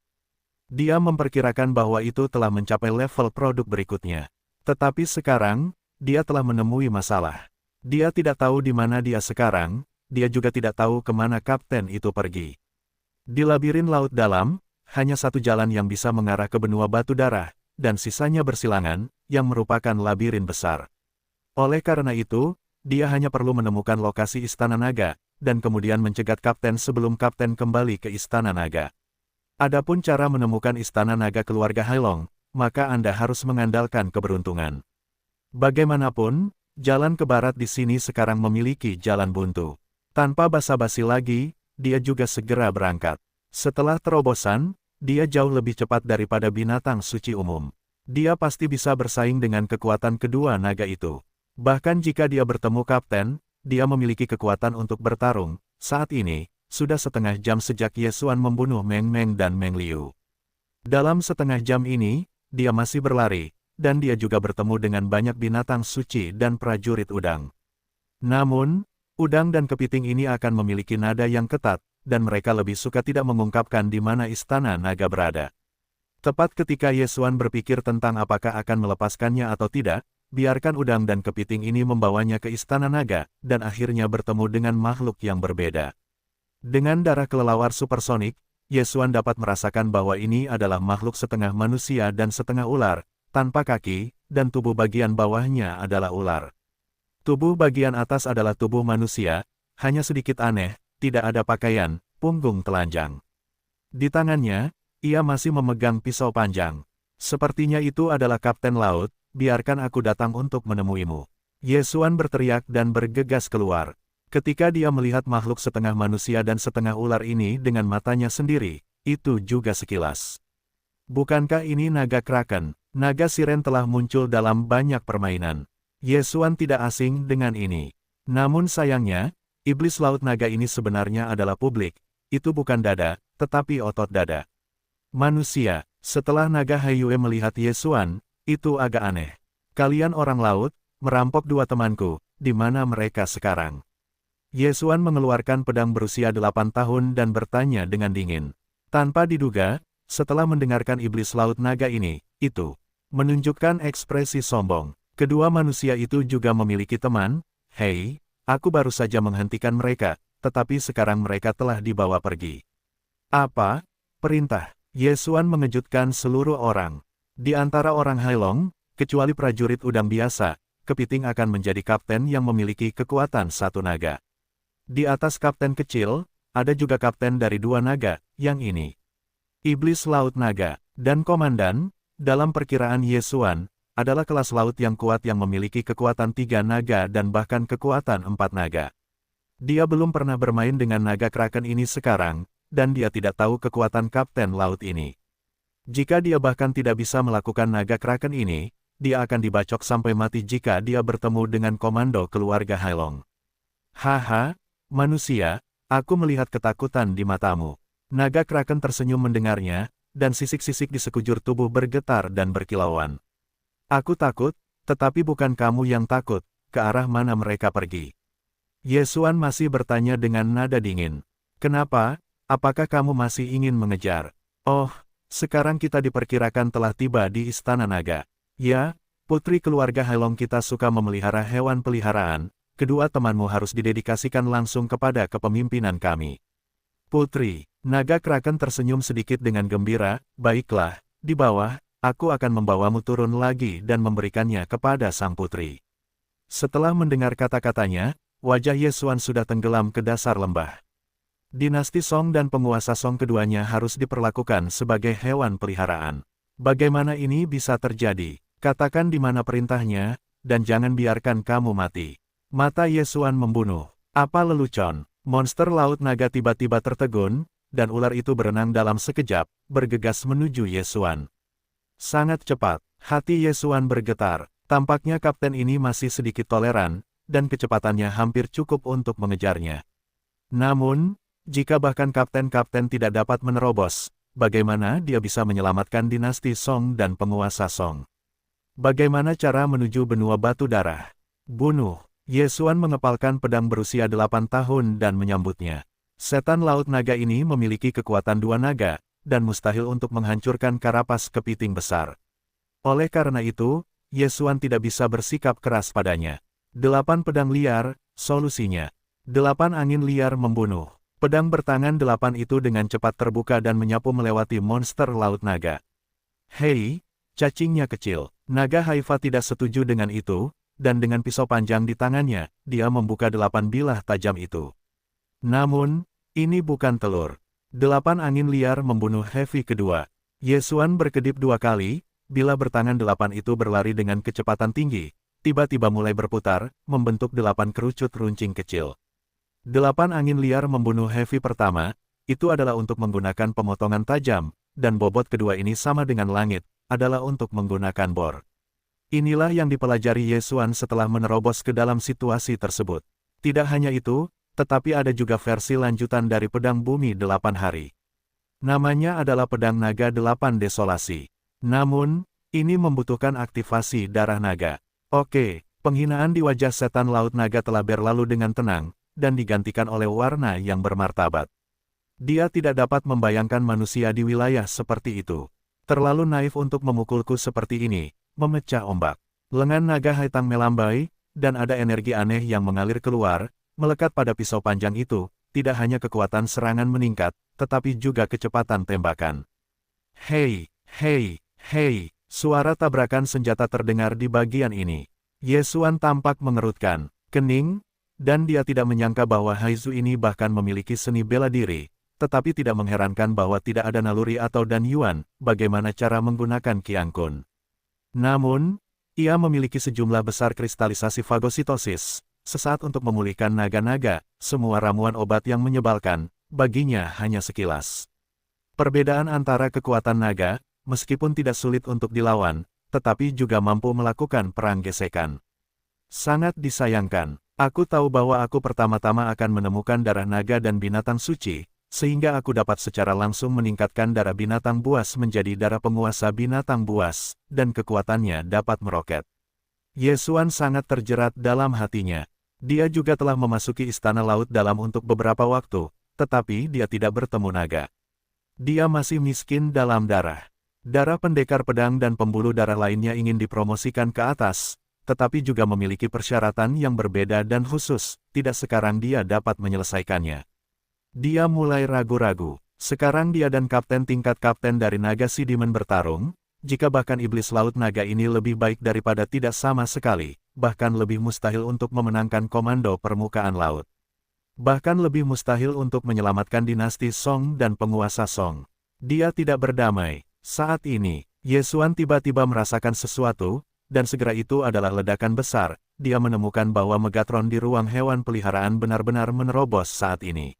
Dia memperkirakan bahwa itu telah mencapai level produk berikutnya. Tetapi sekarang, dia telah menemui masalah. Dia tidak tahu di mana dia sekarang, dia juga tidak tahu kemana kapten itu pergi. Di labirin laut dalam, hanya satu jalan yang bisa mengarah ke benua batu darah, dan sisanya bersilangan, yang merupakan labirin besar. Oleh karena itu, dia hanya perlu menemukan lokasi Istana Naga, dan kemudian mencegat kapten sebelum kapten kembali ke Istana Naga. Adapun cara menemukan Istana Naga keluarga Hailong, maka Anda harus mengandalkan keberuntungan. Bagaimanapun, jalan ke barat di sini sekarang memiliki jalan buntu. Tanpa basa-basi lagi, dia juga segera berangkat. Setelah terobosan, dia jauh lebih cepat daripada binatang suci umum. Dia pasti bisa bersaing dengan kekuatan kedua naga itu. Bahkan jika dia bertemu kapten, dia memiliki kekuatan untuk bertarung. Saat ini, sudah setengah jam sejak Yesuan membunuh Meng Meng dan Meng Liu. Dalam setengah jam ini, dia masih berlari, dan dia juga bertemu dengan banyak binatang suci dan prajurit udang. Namun, udang dan kepiting ini akan memiliki nada yang ketat, dan mereka lebih suka tidak mengungkapkan di mana Istana Naga berada. Tepat ketika Yesuan berpikir tentang apakah akan melepaskannya atau tidak, biarkan udang dan kepiting ini membawanya ke Istana Naga, dan akhirnya bertemu dengan makhluk yang berbeda. Dengan darah kelelawar supersonik, Yesuan dapat merasakan bahwa ini adalah makhluk setengah manusia dan setengah ular, tanpa kaki, dan tubuh bagian bawahnya adalah ular. Tubuh bagian atas adalah tubuh manusia, hanya sedikit aneh, tidak ada pakaian, punggung telanjang. Di tangannya, ia masih memegang pisau panjang. Sepertinya itu adalah Kapten Laut, biarkan aku datang untuk menemuimu. Yesuan berteriak dan bergegas keluar. Ketika dia melihat makhluk setengah manusia dan setengah ular ini dengan matanya sendiri, itu juga sekilas. Bukankah ini naga kraken? Naga siren telah muncul dalam banyak permainan. Yesuan tidak asing dengan ini. Namun sayangnya, iblis laut naga ini sebenarnya adalah publik. Itu bukan dada, tetapi otot dada. Manusia, setelah naga Haiyue melihat Yesuan, itu agak aneh. Kalian orang laut, merampok dua temanku, di mana mereka sekarang? Yesuan mengeluarkan pedang berusia 8 tahun dan bertanya dengan dingin. Tanpa diduga, setelah mendengarkan iblis laut naga ini, itu menunjukkan ekspresi sombong. Kedua manusia itu juga memiliki teman. Hei, aku baru saja menghentikan mereka, tetapi sekarang mereka telah dibawa pergi. Apa? Perintah. Yesuan mengejutkan seluruh orang. Di antara orang Hailong, kecuali prajurit udang biasa, kepiting akan menjadi kapten yang memiliki kekuatan satu naga. Di atas kapten kecil, ada juga kapten dari dua naga, yang ini. Iblis laut naga, dan komandan, dalam perkiraan Yesuan, adalah kelas laut yang kuat yang memiliki kekuatan 3 naga dan bahkan kekuatan 4 naga. Dia belum pernah bermain dengan naga kraken ini sekarang, dan dia tidak tahu kekuatan kapten laut ini. Jika dia bahkan tidak bisa melakukan naga kraken ini, dia akan dibacok sampai mati jika dia bertemu dengan komando keluarga Hailong. Haha. Manusia, aku melihat ketakutan di matamu. Naga kraken tersenyum mendengarnya, dan sisik-sisik di sekujur tubuh bergetar dan berkilauan. Aku takut, tetapi bukan kamu yang takut, ke arah mana mereka pergi. Yesuan masih bertanya dengan nada dingin. Kenapa? Apakah kamu masih ingin mengejar? Oh, sekarang kita diperkirakan telah tiba di Istana Naga. Ya, putri keluarga Hailong kita suka memelihara hewan peliharaan. Kedua temanmu harus didedikasikan langsung kepada kepemimpinan kami. Putri, naga kraken tersenyum sedikit dengan gembira. Baiklah, di bawah, aku akan membawamu turun lagi dan memberikannya kepada sang putri. Setelah mendengar kata-katanya, wajah Yesuan sudah tenggelam ke dasar lembah. Dinasti Song dan penguasa Song keduanya harus diperlakukan sebagai hewan peliharaan. Bagaimana ini bisa terjadi? Katakan di mana perintahnya, dan jangan biarkan kamu mati. Mata Yesuan membunuh. Apa lelucon? Monster laut naga tiba-tiba tertegun, dan ular itu berenang dalam sekejap, bergegas menuju Yesuan. Sangat cepat, hati Yesuan bergetar. Tampaknya kapten ini masih sedikit toleran, dan kecepatannya hampir cukup untuk mengejarnya. Namun, Jika bahkan kapten-kapten tidak dapat menerobos, bagaimana dia bisa menyelamatkan dinasti Song dan penguasa Song? Bagaimana cara menuju benua batu darah? Bunuh. Ye Xuan mengepalkan pedang berusia 8 tahun dan menyambutnya. Setan Laut Naga ini memiliki kekuatan 2 naga, dan mustahil untuk menghancurkan karapas kepiting besar. Oleh karena itu, Ye Xuan tidak bisa bersikap keras padanya. 8 pedang liar, solusinya. 8 angin liar membunuh. Pedang bertangan 8 itu dengan cepat terbuka dan menyapu melewati monster Laut Naga. Hei, cacingnya kecil. Naga Haifa tidak setuju dengan itu, dan dengan pisau panjang di tangannya, dia membuka 8 bilah tajam itu. Namun, ini bukan telur. 8 angin liar membunuh Heavy kedua. Ye Xuan berkedip 2 kali, bilah bertangan 8 itu berlari dengan kecepatan tinggi, tiba-tiba mulai berputar, membentuk 8 kerucut runcing kecil. 8 angin liar membunuh Heavy pertama, itu adalah untuk menggunakan pemotongan tajam, dan bobot kedua ini sama dengan langit, adalah untuk menggunakan bor. Inilah yang dipelajari Ye Xuan setelah menerobos ke dalam situasi tersebut. Tidak hanya itu, tetapi ada juga versi lanjutan dari pedang bumi 8 hari. Namanya adalah pedang naga 8 desolasi. Namun, ini membutuhkan aktivasi darah naga. Oke, penghinaan di wajah setan Laut Naga telah berlalu dengan tenang, dan digantikan oleh warna yang bermartabat. Dia tidak dapat membayangkan manusia di wilayah seperti itu. Terlalu naif untuk memukulku seperti ini. Memecah ombak. Lengan naga Haitang melambai, dan ada energi aneh yang mengalir keluar, melekat pada pisau panjang itu, tidak hanya kekuatan serangan meningkat, tetapi juga kecepatan tembakan. Hei, hei, hei, suara tabrakan senjata terdengar di bagian ini. Ye Xuan tampak mengerutkan kening, dan dia tidak menyangka bahwa Haizu ini bahkan memiliki seni bela diri, tetapi tidak mengherankan bahwa tidak ada naluri atau Dan Yuan, bagaimana cara menggunakan Qiang Kun. Namun, ia memiliki sejumlah besar kristalisasi fagositosis, sesaat untuk memulihkan naga-naga, semua ramuan obat yang menyebalkan, baginya hanya sekilas. Perbedaan antara kekuatan naga, meskipun tidak sulit untuk dilawan, tetapi juga mampu melakukan perang gesekan. Sangat disayangkan, aku tahu bahwa aku pertama-tama akan menemukan darah naga dan binatang suci, sehingga aku dapat secara langsung meningkatkan darah binatang buas menjadi darah penguasa binatang buas, dan kekuatannya dapat meroket. Ye Xuan sangat terjerat dalam hatinya. Dia juga telah memasuki Istana Laut Dalam untuk beberapa waktu, tetapi dia tidak bertemu naga. Dia masih miskin dalam darah. Darah pendekar pedang dan pembuluh darah lainnya ingin dipromosikan ke atas, tetapi juga memiliki persyaratan yang berbeda dan khusus, tidak sekarang dia dapat menyelesaikannya. Dia mulai ragu-ragu. Sekarang dia dan kapten tingkat kapten dari Naga Si Demon bertarung, jika bahkan iblis laut naga ini lebih baik daripada tidak sama sekali, bahkan lebih mustahil untuk memenangkan komando permukaan laut. Bahkan lebih mustahil untuk menyelamatkan dinasti Song dan penguasa Song. Dia tidak berdamai. Saat ini, Ye Xuan tiba-tiba merasakan sesuatu, dan segera itu adalah ledakan besar. Dia menemukan bahwa Megatron di ruang hewan peliharaan benar-benar menerobos saat ini.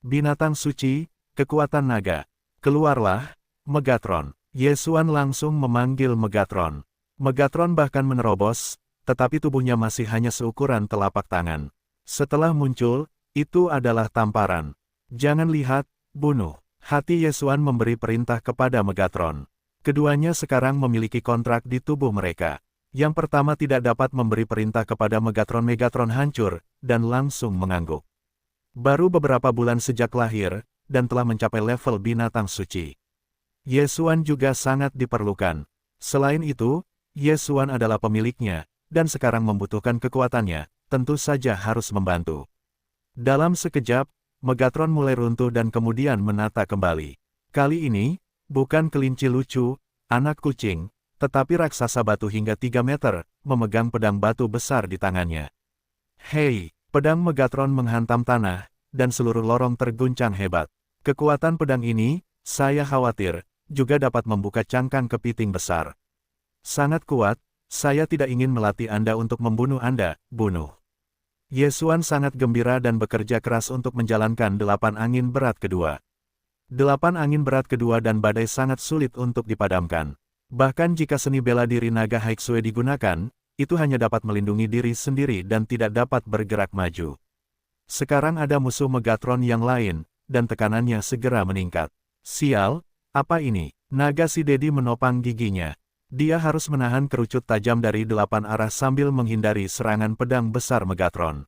Binatang suci, kekuatan naga. Keluarlah, Megatron. Ye Xuan langsung memanggil Megatron. Megatron bahkan menerobos, tetapi tubuhnya masih hanya seukuran telapak tangan. Setelah muncul, itu adalah tamparan. Jangan lihat, bunuh. Hati Ye Xuan memberi perintah kepada Megatron. Keduanya sekarang memiliki kontrak di tubuh mereka. Yang pertama tidak dapat memberi perintah kepada Megatron. Megatron hancur, dan langsung mengangguk. Baru beberapa bulan sejak lahir, dan telah mencapai level binatang suci. Ye Xuan juga sangat diperlukan. Selain itu, Ye Xuan adalah pemiliknya, dan sekarang membutuhkan kekuatannya, tentu saja harus membantu. Dalam sekejap, Megatron mulai runtuh dan kemudian menata kembali. Kali ini, bukan kelinci lucu, anak kucing, tetapi raksasa batu hingga 3 meter, memegang pedang batu besar di tangannya. Hei! Pedang Megatron menghantam tanah, dan seluruh lorong terguncang hebat. Kekuatan pedang ini, saya khawatir, juga dapat membuka cangkang kepiting besar. Sangat kuat, saya tidak ingin melatih Anda untuk membunuh Anda, bunuh. Ye Xuan sangat gembira dan bekerja keras untuk menjalankan 8 angin berat kedua. 8 angin berat kedua dan badai sangat sulit untuk dipadamkan. Bahkan jika seni bela diri naga Haixue digunakan, itu hanya dapat melindungi diri sendiri dan tidak dapat bergerak maju. Sekarang ada musuh Megatron yang lain, dan tekanannya segera meningkat. Sial, apa ini? Naga si Dedi menopang giginya. Dia harus menahan kerucut tajam dari 8 arah sambil menghindari serangan pedang besar Megatron.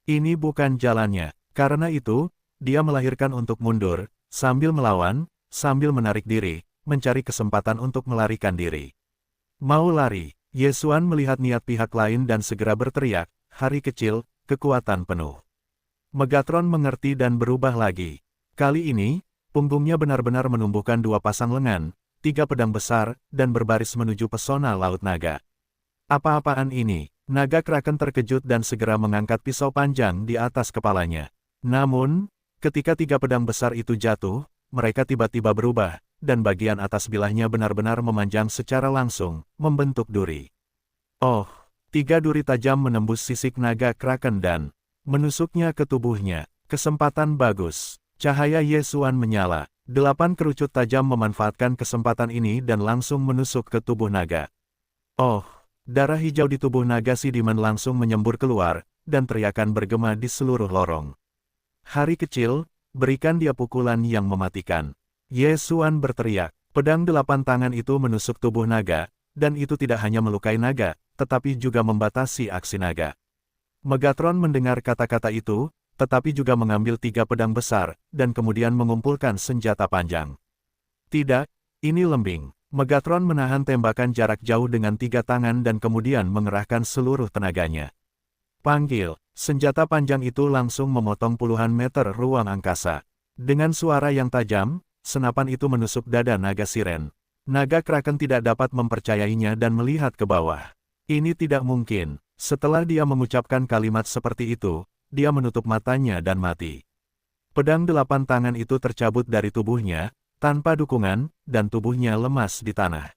Ini bukan jalannya. Karena itu, dia melahirkan untuk mundur, sambil melawan, sambil menarik diri, mencari kesempatan untuk melarikan diri. Mau lari, Yesuan melihat niat pihak lain dan segera berteriak, "Hari kecil, kekuatan penuh." Megatron mengerti dan berubah lagi. Kali ini, punggungnya benar-benar menumbuhkan 2 pasang lengan, 3 pedang besar, dan berbaris menuju pesona Laut Naga. Apa-apaan ini? Naga Kraken terkejut dan segera mengangkat pisau panjang di atas kepalanya. Namun, ketika 3 pedang besar itu jatuh, mereka tiba-tiba berubah, dan bagian atas bilahnya benar-benar memanjang secara langsung, membentuk duri. Oh, 3 duri tajam menembus sisik Naga Kraken dan menusuknya ke tubuhnya. Kesempatan bagus. Cahaya Yesuan menyala. 8 kerucut tajam memanfaatkan kesempatan ini dan langsung menusuk ke tubuh naga. Oh, darah hijau di tubuh naga si Demon langsung menyembur keluar, dan teriakan bergema di seluruh lorong. Hari kecil, berikan dia pukulan yang mematikan. Yesuan berteriak. Pedang 8 tangan itu menusuk tubuh naga, dan itu tidak hanya melukai naga, tetapi juga membatasi aksi naga. Megatron mendengar kata-kata itu, tetapi juga mengambil 3 pedang besar, dan kemudian mengumpulkan senjata panjang. Tidak, ini lembing. Megatron menahan tembakan jarak jauh dengan 3 tangan dan kemudian mengerahkan seluruh tenaganya. Panggil, senjata panjang itu langsung memotong puluhan meter ruang angkasa. Dengan suara yang tajam, senapan itu menusuk dada naga siren. Naga Kraken tidak dapat mempercayainya dan melihat ke bawah. Ini tidak mungkin. Setelah dia mengucapkan kalimat seperti itu, dia menutup matanya dan mati. Pedang 8 tangan itu tercabut dari tubuhnya, tanpa dukungan, dan tubuhnya lemas di tanah.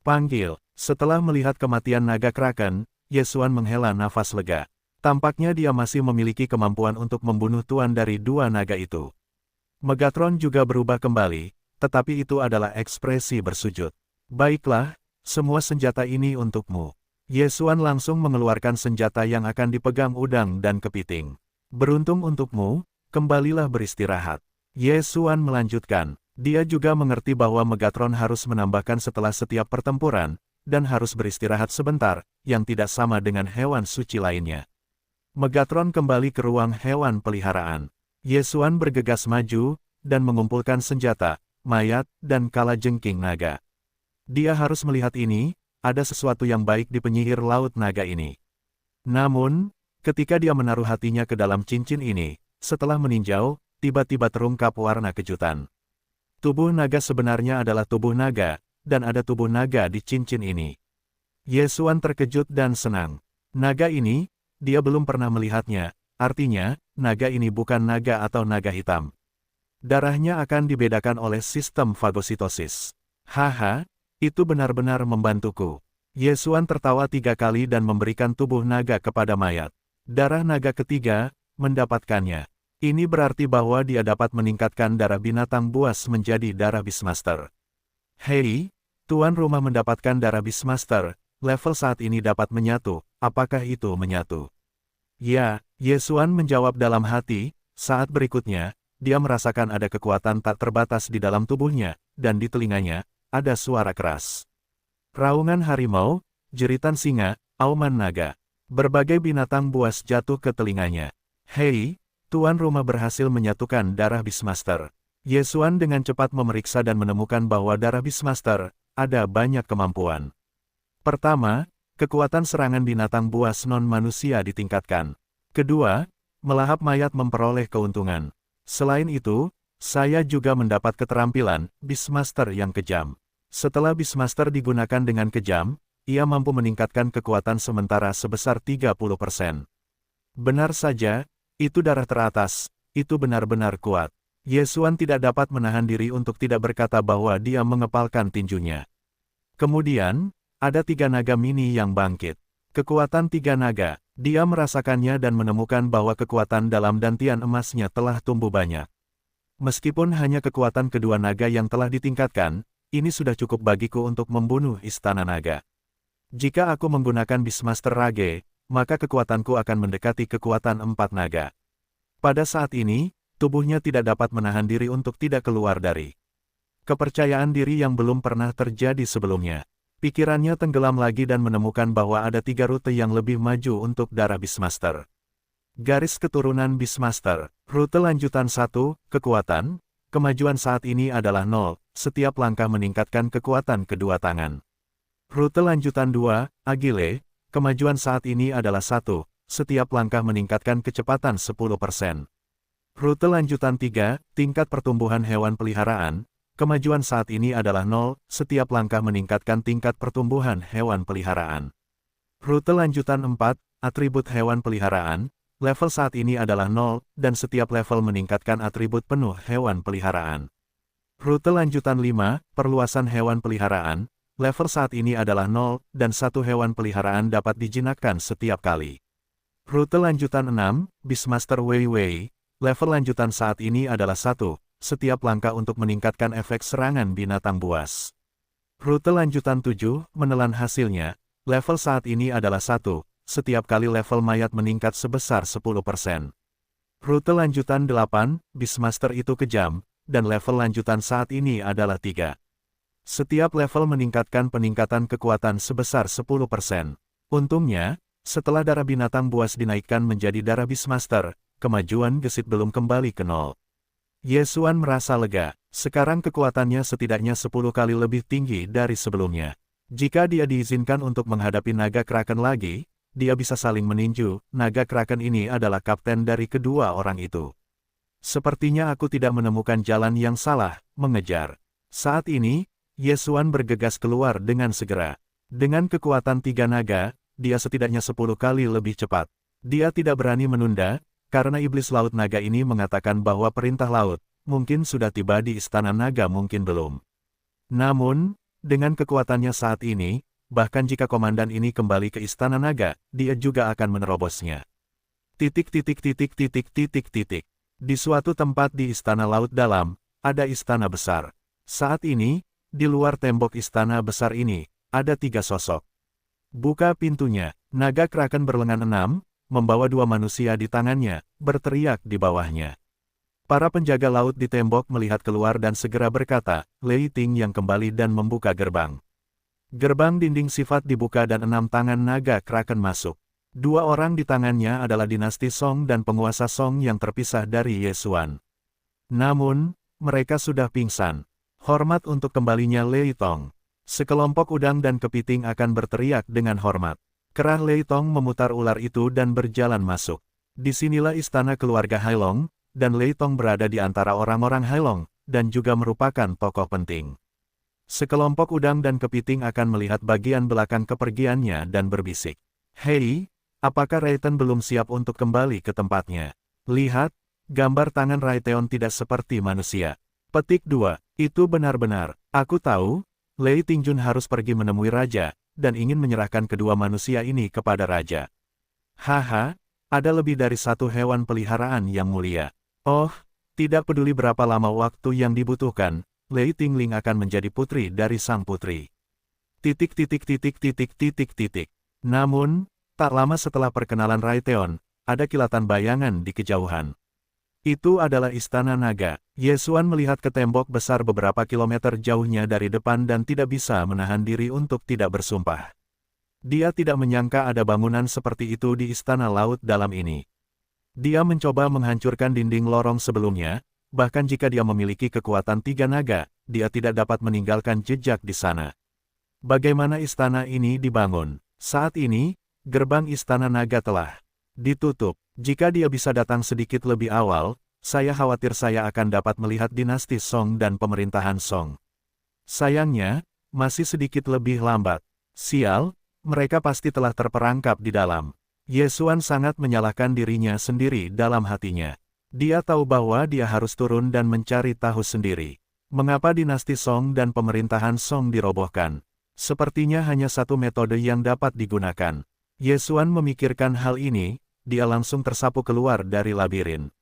Panggil, setelah melihat kematian naga Kraken, Yesuan menghela nafas lega. Tampaknya dia masih memiliki kemampuan untuk membunuh tuan dari 2 naga itu. Megatron juga berubah kembali, tetapi itu adalah ekspresi bersujud. Baiklah, semua senjata ini untukmu. Yesuan langsung mengeluarkan senjata yang akan dipegang udang dan kepiting. Beruntung untukmu, kembalilah beristirahat. Yesuan melanjutkan. Dia juga mengerti bahwa Megatron harus menambahkan setelah setiap pertempuran, dan harus beristirahat sebentar, yang tidak sama dengan hewan suci lainnya. Megatron kembali ke ruang hewan peliharaan. Yesuan bergegas maju, dan mengumpulkan senjata, mayat, dan kalajengking naga. Dia harus melihat ini. Ada sesuatu yang baik di penyihir Laut Naga ini. Namun, ketika dia menaruh hatinya ke dalam cincin ini, setelah meninjau, tiba-tiba terungkap warna kejutan. Tubuh naga sebenarnya adalah tubuh naga, dan ada tubuh naga di cincin ini. Yesuan terkejut dan senang. Naga ini, dia belum pernah melihatnya, artinya, naga ini bukan naga atau naga hitam. Darahnya akan dibedakan oleh sistem fagositosis. Haha. Itu benar-benar membantuku. Yesuan tertawa 3 kali dan memberikan tubuh naga kepada mayat. Darah naga ketiga, mendapatkannya. Ini berarti bahwa dia dapat meningkatkan darah binatang buas menjadi darah Beastmaster. Hei, tuan rumah mendapatkan darah Beastmaster, level saat ini dapat menyatu, apakah itu menyatu? Ya, Yesuan menjawab dalam hati, saat berikutnya, dia merasakan ada kekuatan tak terbatas di dalam tubuhnya, dan di telinganya, ada suara keras. Raungan harimau, jeritan singa, auman naga. Berbagai binatang buas jatuh ke telinganya. Hei, tuan rumah berhasil menyatukan darah Beastmaster. Yesuan dengan cepat memeriksa dan menemukan bahwa darah Beastmaster ada banyak kemampuan. Pertama, kekuatan serangan binatang buas non-manusia ditingkatkan. Kedua, melahap mayat memperoleh keuntungan. Selain itu, saya juga mendapat keterampilan Beastmaster yang kejam. Setelah Beastmaster digunakan dengan kejam, ia mampu meningkatkan kekuatan sementara sebesar 30%. Benar saja, itu darah teratas, itu benar-benar kuat. Yesuan tidak dapat menahan diri untuk tidak berkata bahwa dia mengepalkan tinjunya. Kemudian, ada 3 naga mini yang bangkit. Kekuatan 3 naga, dia merasakannya dan menemukan bahwa kekuatan dalam dantian emasnya telah tumbuh banyak. Meskipun hanya kekuatan kedua naga yang telah ditingkatkan, ini sudah cukup bagiku untuk membunuh Istana Naga. Jika aku menggunakan Beastmaster Rage, maka kekuatanku akan mendekati kekuatan 4 naga. Pada saat ini, tubuhnya tidak dapat menahan diri untuk tidak keluar dari kepercayaan diri yang belum pernah terjadi sebelumnya. Pikirannya tenggelam lagi dan menemukan bahwa ada 3 rute yang lebih maju untuk darah Beastmaster. Garis keturunan Beastmaster. Rute lanjutan 1, kekuatan. Kemajuan saat ini adalah 0, setiap langkah meningkatkan kekuatan kedua tangan. Rute lanjutan 2, Agile. Kemajuan saat ini adalah 1, setiap langkah meningkatkan kecepatan 10%. Rute lanjutan 3, tingkat pertumbuhan hewan peliharaan. Kemajuan saat ini adalah 0, setiap langkah meningkatkan tingkat pertumbuhan hewan peliharaan. Rute lanjutan 4, atribut hewan peliharaan. Level saat ini adalah 0, dan setiap level meningkatkan atribut penuh hewan peliharaan. Rute lanjutan 5, perluasan hewan peliharaan. Level saat ini adalah 0, dan 1 hewan peliharaan dapat dijinakkan setiap kali. Rute lanjutan 6, Beastmaster Wei Wei. Level lanjutan saat ini adalah 1, setiap langkah untuk meningkatkan efek serangan binatang buas. Rute lanjutan 7, menelan hasilnya. Level saat ini adalah 1, setiap kali level mayat meningkat sebesar 10%. Rute lanjutan 8, Beastmaster itu kejam, dan level lanjutan saat ini adalah 3. Setiap level meningkatkan peningkatan kekuatan sebesar 10%. Untungnya, setelah darah binatang buas dinaikkan menjadi darah Beastmaster, kemajuan gesit belum kembali ke 0. Ye Xuan merasa lega, sekarang kekuatannya setidaknya 10 kali lebih tinggi dari sebelumnya. Jika dia diizinkan untuk menghadapi naga kraken lagi, dia bisa saling meninju. Naga kraken ini adalah kapten dari kedua orang itu. Sepertinya aku tidak menemukan jalan yang salah, mengejar. Saat ini, Ye Xuan bergegas keluar dengan segera. Dengan kekuatan 3 naga, dia setidaknya 10 kali lebih cepat. Dia tidak berani menunda, karena iblis laut naga ini mengatakan bahwa perintah laut, mungkin sudah tiba di istana naga mungkin belum. Namun, dengan kekuatannya saat ini, bahkan jika komandan ini kembali ke istana naga, dia juga akan menerobosnya. Di suatu tempat di istana laut dalam, ada istana besar. Saat ini, di luar tembok istana besar ini, ada 3 sosok. Buka pintunya, naga kraken berlengan 6, membawa 2 manusia di tangannya, berteriak di bawahnya. Para penjaga laut di tembok melihat keluar dan segera berkata, Lei Ting yang kembali dan membuka gerbang. Gerbang dinding sifat dibuka dan 6 tangan naga kraken masuk. 2 orang di tangannya adalah dinasti Song dan penguasa Song yang terpisah dari Ye Xuan. Namun, mereka sudah pingsan. Hormat untuk kembalinya Lei Tong. Sekelompok udang dan kepiting akan berteriak dengan hormat. Kerah Lei Tong memutar ular itu dan berjalan masuk. Disinilah istana keluarga Hailong, dan Lei Tong berada di antara orang-orang Hailong, dan juga merupakan tokoh penting. Sekelompok udang dan kepiting akan melihat bagian belakang kepergiannya dan berbisik. Hei, apakah Raiten belum siap untuk kembali ke tempatnya? Lihat, gambar tangan Raiteon tidak seperti manusia. Petik 2, itu benar-benar, aku tahu, Lei Tingjun harus pergi menemui raja, dan ingin menyerahkan kedua manusia ini kepada raja. Haha, ada lebih dari 1 hewan peliharaan yang mulia. Oh, tidak peduli berapa lama waktu yang dibutuhkan, Lei Tingling akan menjadi putri dari sang putri. Namun, tak lama setelah perkenalan Raiteon, ada kilatan bayangan di kejauhan. Itu adalah istana naga. Ye Xuan melihat ke tembok besar beberapa kilometer jauhnya dari depan dan tidak bisa menahan diri untuk tidak bersumpah. Dia tidak menyangka ada bangunan seperti itu di istana laut dalam ini. Dia mencoba menghancurkan dinding lorong sebelumnya, bahkan jika dia memiliki kekuatan 3 naga, dia tidak dapat meninggalkan jejak di sana. Bagaimana istana ini dibangun? Saat ini, gerbang istana naga telah ditutup. Jika dia bisa datang sedikit lebih awal, saya khawatir saya akan dapat melihat dinasti Song dan pemerintahan Song. Sayangnya, masih sedikit lebih lambat. Sial, mereka pasti telah terperangkap di dalam. Ye Xuan sangat menyalahkan dirinya sendiri dalam hatinya. Dia tahu bahwa dia harus turun dan mencari tahu sendiri. Mengapa dinasti Song dan pemerintahan Song dirobohkan? Sepertinya hanya satu metode yang dapat digunakan. Ye Xuan memikirkan hal ini, dia langsung tersapu keluar dari labirin.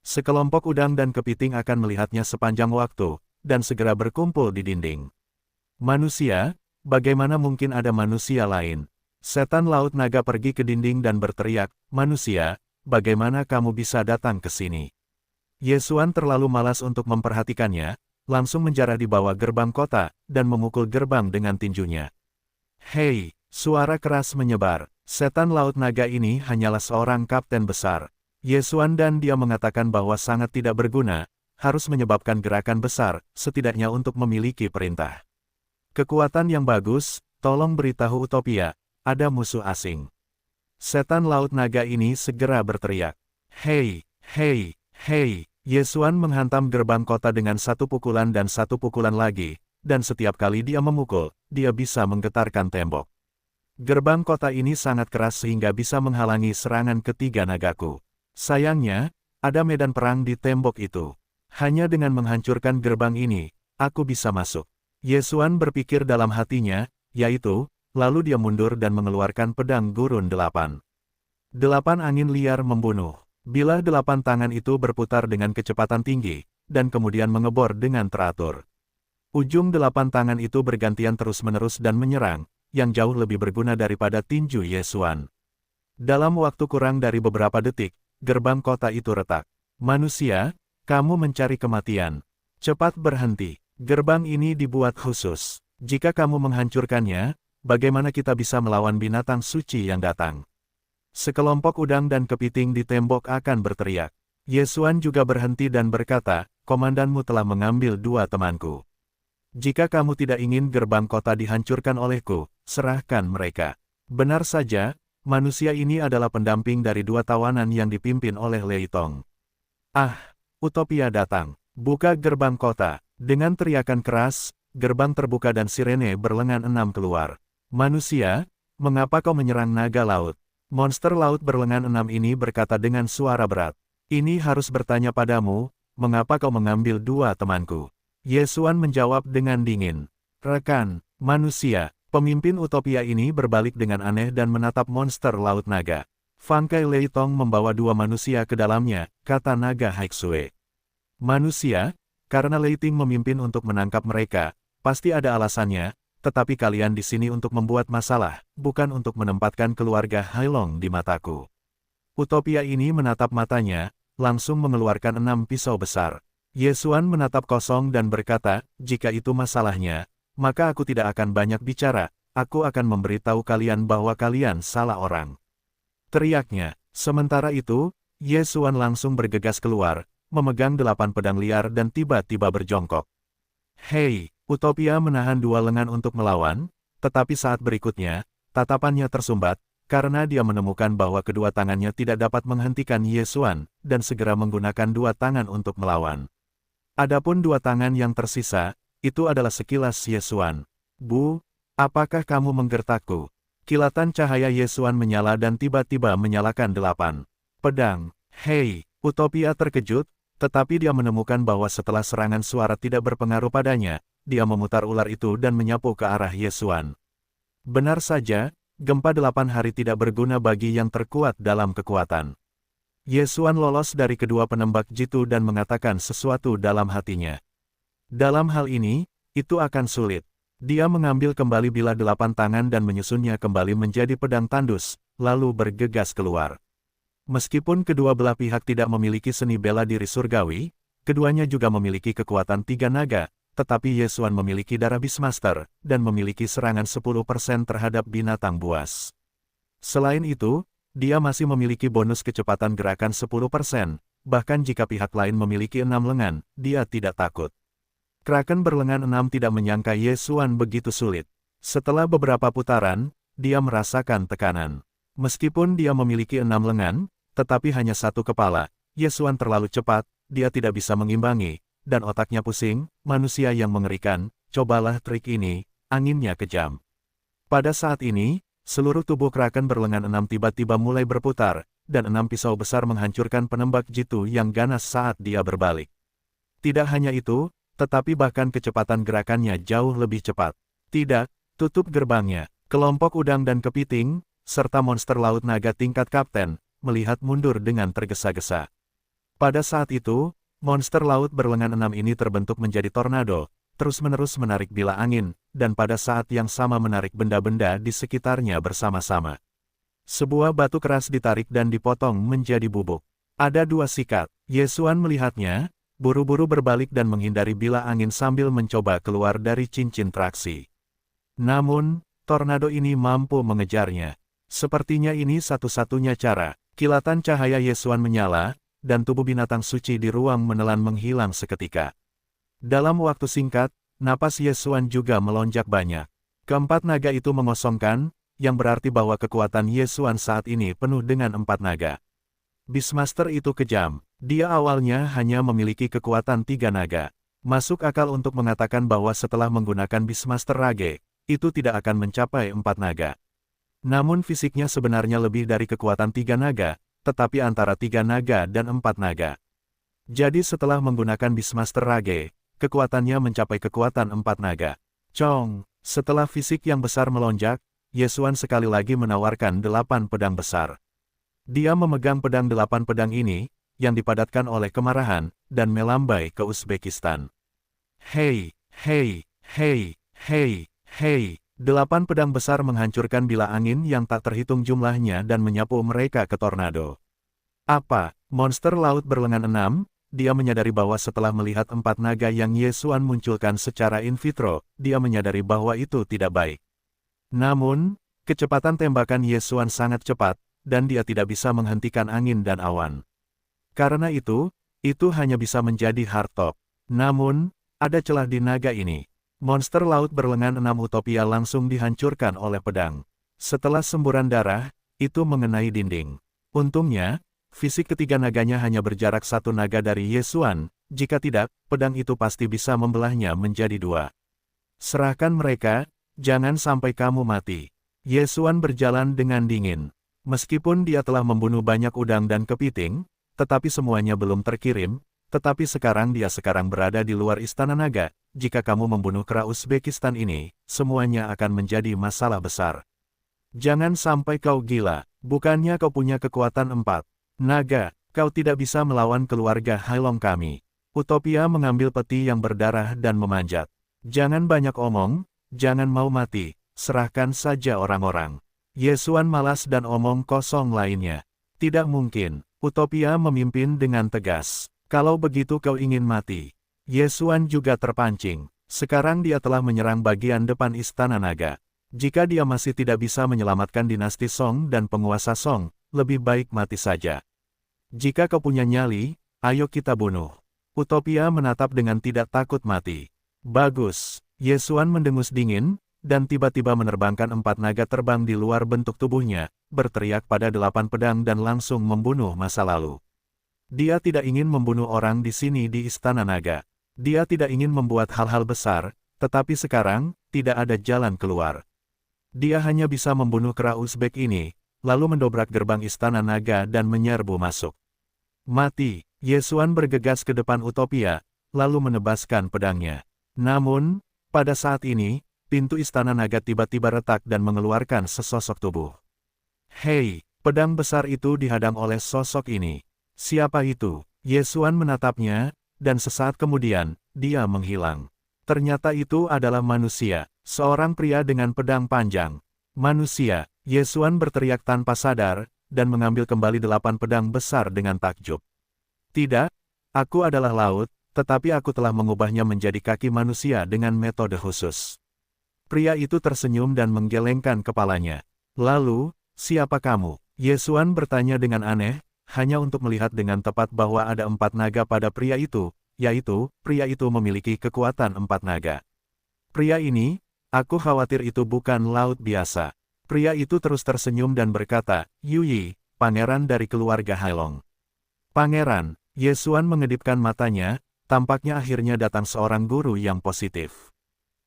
Sekelompok udang dan kepiting akan melihatnya sepanjang waktu, dan segera berkumpul di dinding. Manusia, bagaimana mungkin ada manusia lain? Setan laut naga pergi ke dinding dan berteriak, manusia, bagaimana kamu bisa datang ke sini? Ye Xuan terlalu malas untuk memperhatikannya, langsung menjarah di bawah gerbang kota, dan memukul gerbang dengan tinjunya. Hei, suara keras menyebar. Setan Laut Naga ini hanyalah seorang kapten besar. Ye Xuan dan dia mengatakan bahwa sangat tidak berguna, harus menyebabkan gerakan besar, setidaknya untuk memiliki perintah. Kekuatan yang bagus, tolong beritahu Utopia, ada musuh asing. Setan Laut Naga ini segera berteriak. Hei, hei, hei. Ye Xuan menghantam gerbang kota dengan satu pukulan dan satu pukulan lagi, dan setiap kali dia memukul, dia bisa menggetarkan tembok. Gerbang kota ini sangat keras sehingga bisa menghalangi serangan ketiga nagaku. Sayangnya, ada medan perang di tembok itu. Hanya dengan menghancurkan gerbang ini, aku bisa masuk. Ye Xuan berpikir dalam hatinya, yaitu, lalu dia mundur dan mengeluarkan pedang gurun 8. 8 angin liar membunuh. Bilah 8 tangan itu berputar dengan kecepatan tinggi, dan kemudian mengebor dengan teratur. Ujung 8 tangan itu bergantian terus-menerus dan menyerang, yang jauh lebih berguna daripada tinju Ye Xuan. Dalam waktu kurang dari beberapa detik, gerbang kota itu retak. Manusia, kamu mencari kematian. Cepat berhenti. Gerbang ini dibuat khusus. Jika kamu menghancurkannya, bagaimana kita bisa melawan binatang suci yang datang? Sekelompok udang dan kepiting di tembok akan berteriak. Ye Xuan juga berhenti dan berkata, komandanmu telah mengambil 2 temanku. Jika kamu tidak ingin gerbang kota dihancurkan olehku, serahkan mereka. Benar saja, manusia ini adalah pendamping dari 2 tawanan yang dipimpin oleh Lei Tong. Ah, Utopia datang. Buka gerbang kota. Dengan teriakan keras, gerbang terbuka dan sirene berlengan 6 keluar. Manusia, mengapa kau menyerang naga laut? Monster laut berlengan 6 ini berkata dengan suara berat. Ini harus bertanya padamu, mengapa kau mengambil 2 temanku? Ye Xuan menjawab dengan dingin. Rekan, manusia, pemimpin Utopia ini berbalik dengan aneh dan menatap monster laut naga. Fang Kai Lei Tong membawa 2 manusia ke dalamnya, kata naga Haixue. Manusia, karena Lei Ting memimpin untuk menangkap mereka, pasti ada alasannya. Tetapi kalian di sini untuk membuat masalah, bukan untuk menempatkan keluarga Hailong di mataku. Utopia ini menatap matanya, langsung mengeluarkan 6 pisau besar. Ye Xuan menatap kosong dan berkata, jika itu masalahnya, maka aku tidak akan banyak bicara, aku akan memberitahu kalian bahwa kalian salah orang. Teriaknya. Sementara itu, Ye Xuan langsung bergegas keluar, memegang 8 pedang liar dan tiba-tiba berjongkok. Hei! Utopia menahan 2 lengan untuk melawan, tetapi saat berikutnya, tatapannya tersumbat, karena dia menemukan bahwa kedua tangannya tidak dapat menghentikan Ye Xuan, dan segera menggunakan 2 tangan untuk melawan. Adapun 2 tangan yang tersisa, itu adalah sekilas Ye Xuan. Bu, apakah kamu menggertakku? Kilatan cahaya Ye Xuan menyala dan tiba-tiba menyalakan 8 pedang. Hei, Utopia terkejut, tetapi dia menemukan bahwa setelah serangan suara tidak berpengaruh padanya, dia memutar ular itu dan menyapu ke arah Ye Xuan. Benar saja, gempa 8 hari tidak berguna bagi yang terkuat dalam kekuatan. Ye Xuan lolos dari kedua penembak jitu dan mengatakan sesuatu dalam hatinya. Dalam hal ini, itu akan sulit. Dia mengambil kembali bilah 8 tangan dan menyusunnya kembali menjadi pedang tandus, lalu bergegas keluar. Meskipun kedua belah pihak tidak memiliki seni bela diri surgawi, keduanya juga memiliki kekuatan 3 naga, tetapi Ye Xuan memiliki darah Beastmaster, dan memiliki serangan 10% terhadap binatang buas. Selain itu, dia masih memiliki bonus kecepatan gerakan 10%, bahkan jika pihak lain memiliki 6 lengan, dia tidak takut. Kraken berlengan 6 tidak menyangka Ye Xuan begitu sulit. Setelah beberapa putaran, dia merasakan tekanan. Meskipun dia memiliki 6 lengan, tetapi hanya 1 kepala, Ye Xuan terlalu cepat, dia tidak bisa mengimbangi, dan otaknya pusing, manusia yang mengerikan, cobalah trik ini, anginnya kejam. Pada saat ini, seluruh tubuh Kraken berlengan 6 tiba-tiba mulai berputar, dan 6 pisau besar menghancurkan penembak jitu yang ganas saat dia berbalik. Tidak hanya itu, tetapi bahkan kecepatan gerakannya jauh lebih cepat. Tidak, tutup gerbangnya. Kelompok udang dan kepiting, serta monster laut naga tingkat kapten, melihat mundur dengan tergesa-gesa. Pada saat itu, monster laut berlengan 6 ini terbentuk menjadi tornado, terus-menerus menarik bilah angin, dan pada saat yang sama menarik benda-benda di sekitarnya bersama-sama. Sebuah batu keras ditarik dan dipotong menjadi bubuk. Ada dua sikat. Yesuan melihatnya, buru-buru berbalik dan menghindari bila angin sambil mencoba keluar dari cincin traksi. Namun, tornado ini mampu mengejarnya. Sepertinya ini satu-satunya cara. Kilatan cahaya Yesuan menyala, dan tubuh binatang suci di ruang menelan menghilang seketika. Dalam waktu singkat, napas Yesuan juga melonjak banyak. Keempat naga itu mengosongkan, yang berarti bahwa kekuatan Yesuan saat ini penuh dengan 4 naga. Beastmaster itu kejam. Dia awalnya hanya memiliki kekuatan 3 naga. Masuk akal untuk mengatakan bahwa setelah menggunakan Beastmaster Rage, itu tidak akan mencapai 4 naga. Namun fisiknya sebenarnya lebih dari kekuatan 3 naga, tetapi antara 3 naga dan 4 naga. Jadi setelah menggunakan Beastmaster Rage, kekuatannya mencapai kekuatan 4 naga. Cong, setelah fisik yang besar melonjak, Yesuan sekali lagi menawarkan 8 pedang besar. Dia memegang pedang 8 pedang ini, yang dipadatkan oleh kemarahan, dan melambai ke Uzbekistan. Hei, hei, hei, hei, hei. 8 pedang besar menghancurkan bila angin yang tak terhitung jumlahnya dan menyapu mereka ke tornado. Apa, monster laut berlengan 6? Dia menyadari bahwa setelah melihat 4 naga yang Yesuan munculkan secara in vitro, dia menyadari bahwa itu tidak baik. Namun, kecepatan tembakan Yesuan sangat cepat, dan dia tidak bisa menghentikan angin dan awan. Karena itu hanya bisa menjadi hardtop. Namun, ada celah di naga ini. Monster laut berlengan 6 Utopia langsung dihancurkan oleh pedang. Setelah semburan darah, itu mengenai dinding. Untungnya, fisik ketiga naganya hanya berjarak 1 naga dari Yesuan, jika tidak, pedang itu pasti bisa membelahnya menjadi 2. Serahkan mereka, jangan sampai kamu mati. Yesuan berjalan dengan dingin. Meskipun dia telah membunuh banyak udang dan kepiting, tetapi semuanya belum terkirim, tetapi sekarang dia berada di luar Istana Naga. Jika kamu membunuh kera Uzbekistan ini, semuanya akan menjadi masalah besar. Jangan sampai kau gila, bukannya kau punya kekuatan 4 naga, kau tidak bisa melawan keluarga Hailong kami. Utopia mengambil peti yang berdarah dan memanjat. Jangan banyak omong, jangan mau mati, serahkan saja orang-orang. Yesuan malas dan omong kosong lainnya. Tidak mungkin, Utopia memimpin dengan tegas. Kalau begitu kau ingin mati. Yesuan juga terpancing. Sekarang dia telah menyerang bagian depan Istana Naga. Jika dia masih tidak bisa menyelamatkan dinasti Song dan penguasa Song, lebih baik mati saja. Jika kau punya nyali, ayo kita bunuh. Utopia menatap dengan tidak takut mati. Bagus. Yesuan mendengus dingin, dan tiba-tiba menerbangkan 4 naga terbang di luar bentuk tubuhnya, berteriak pada 8 pedang dan langsung membunuh masa lalu. Dia tidak ingin membunuh orang di sini di Istana Naga. Dia tidak ingin membuat hal-hal besar, tetapi sekarang, tidak ada jalan keluar. Dia hanya bisa membunuh kera Uzbek ini, lalu mendobrak gerbang Istana Naga dan menyerbu masuk. Mati, Yesuan bergegas ke depan Utopia, lalu menebaskan pedangnya. Namun, pada saat ini, pintu Istana Naga tiba-tiba retak dan mengeluarkan sesosok tubuh. Hei, pedang besar itu dihadang oleh sosok ini. Siapa itu? Yesuan menatapnya, dan sesaat kemudian, dia menghilang. Ternyata itu adalah manusia, seorang pria dengan pedang panjang. Manusia, Yesuan berteriak tanpa sadar, dan mengambil kembali 8 pedang besar dengan takjub. Tidak, aku adalah laut, tetapi aku telah mengubahnya menjadi kaki manusia dengan metode khusus. Pria itu tersenyum dan menggelengkan kepalanya. Lalu, siapa kamu? Yesuan bertanya dengan aneh, hanya untuk melihat dengan tepat bahwa ada 4 naga pada pria itu, yaitu, pria itu memiliki kekuatan 4 naga. Pria ini, aku khawatir itu bukan laut biasa. Pria itu terus tersenyum dan berkata, Yuyi, pangeran dari keluarga Hailong. Pangeran, Yesuan mengedipkan matanya, tampaknya akhirnya datang seorang guru yang positif.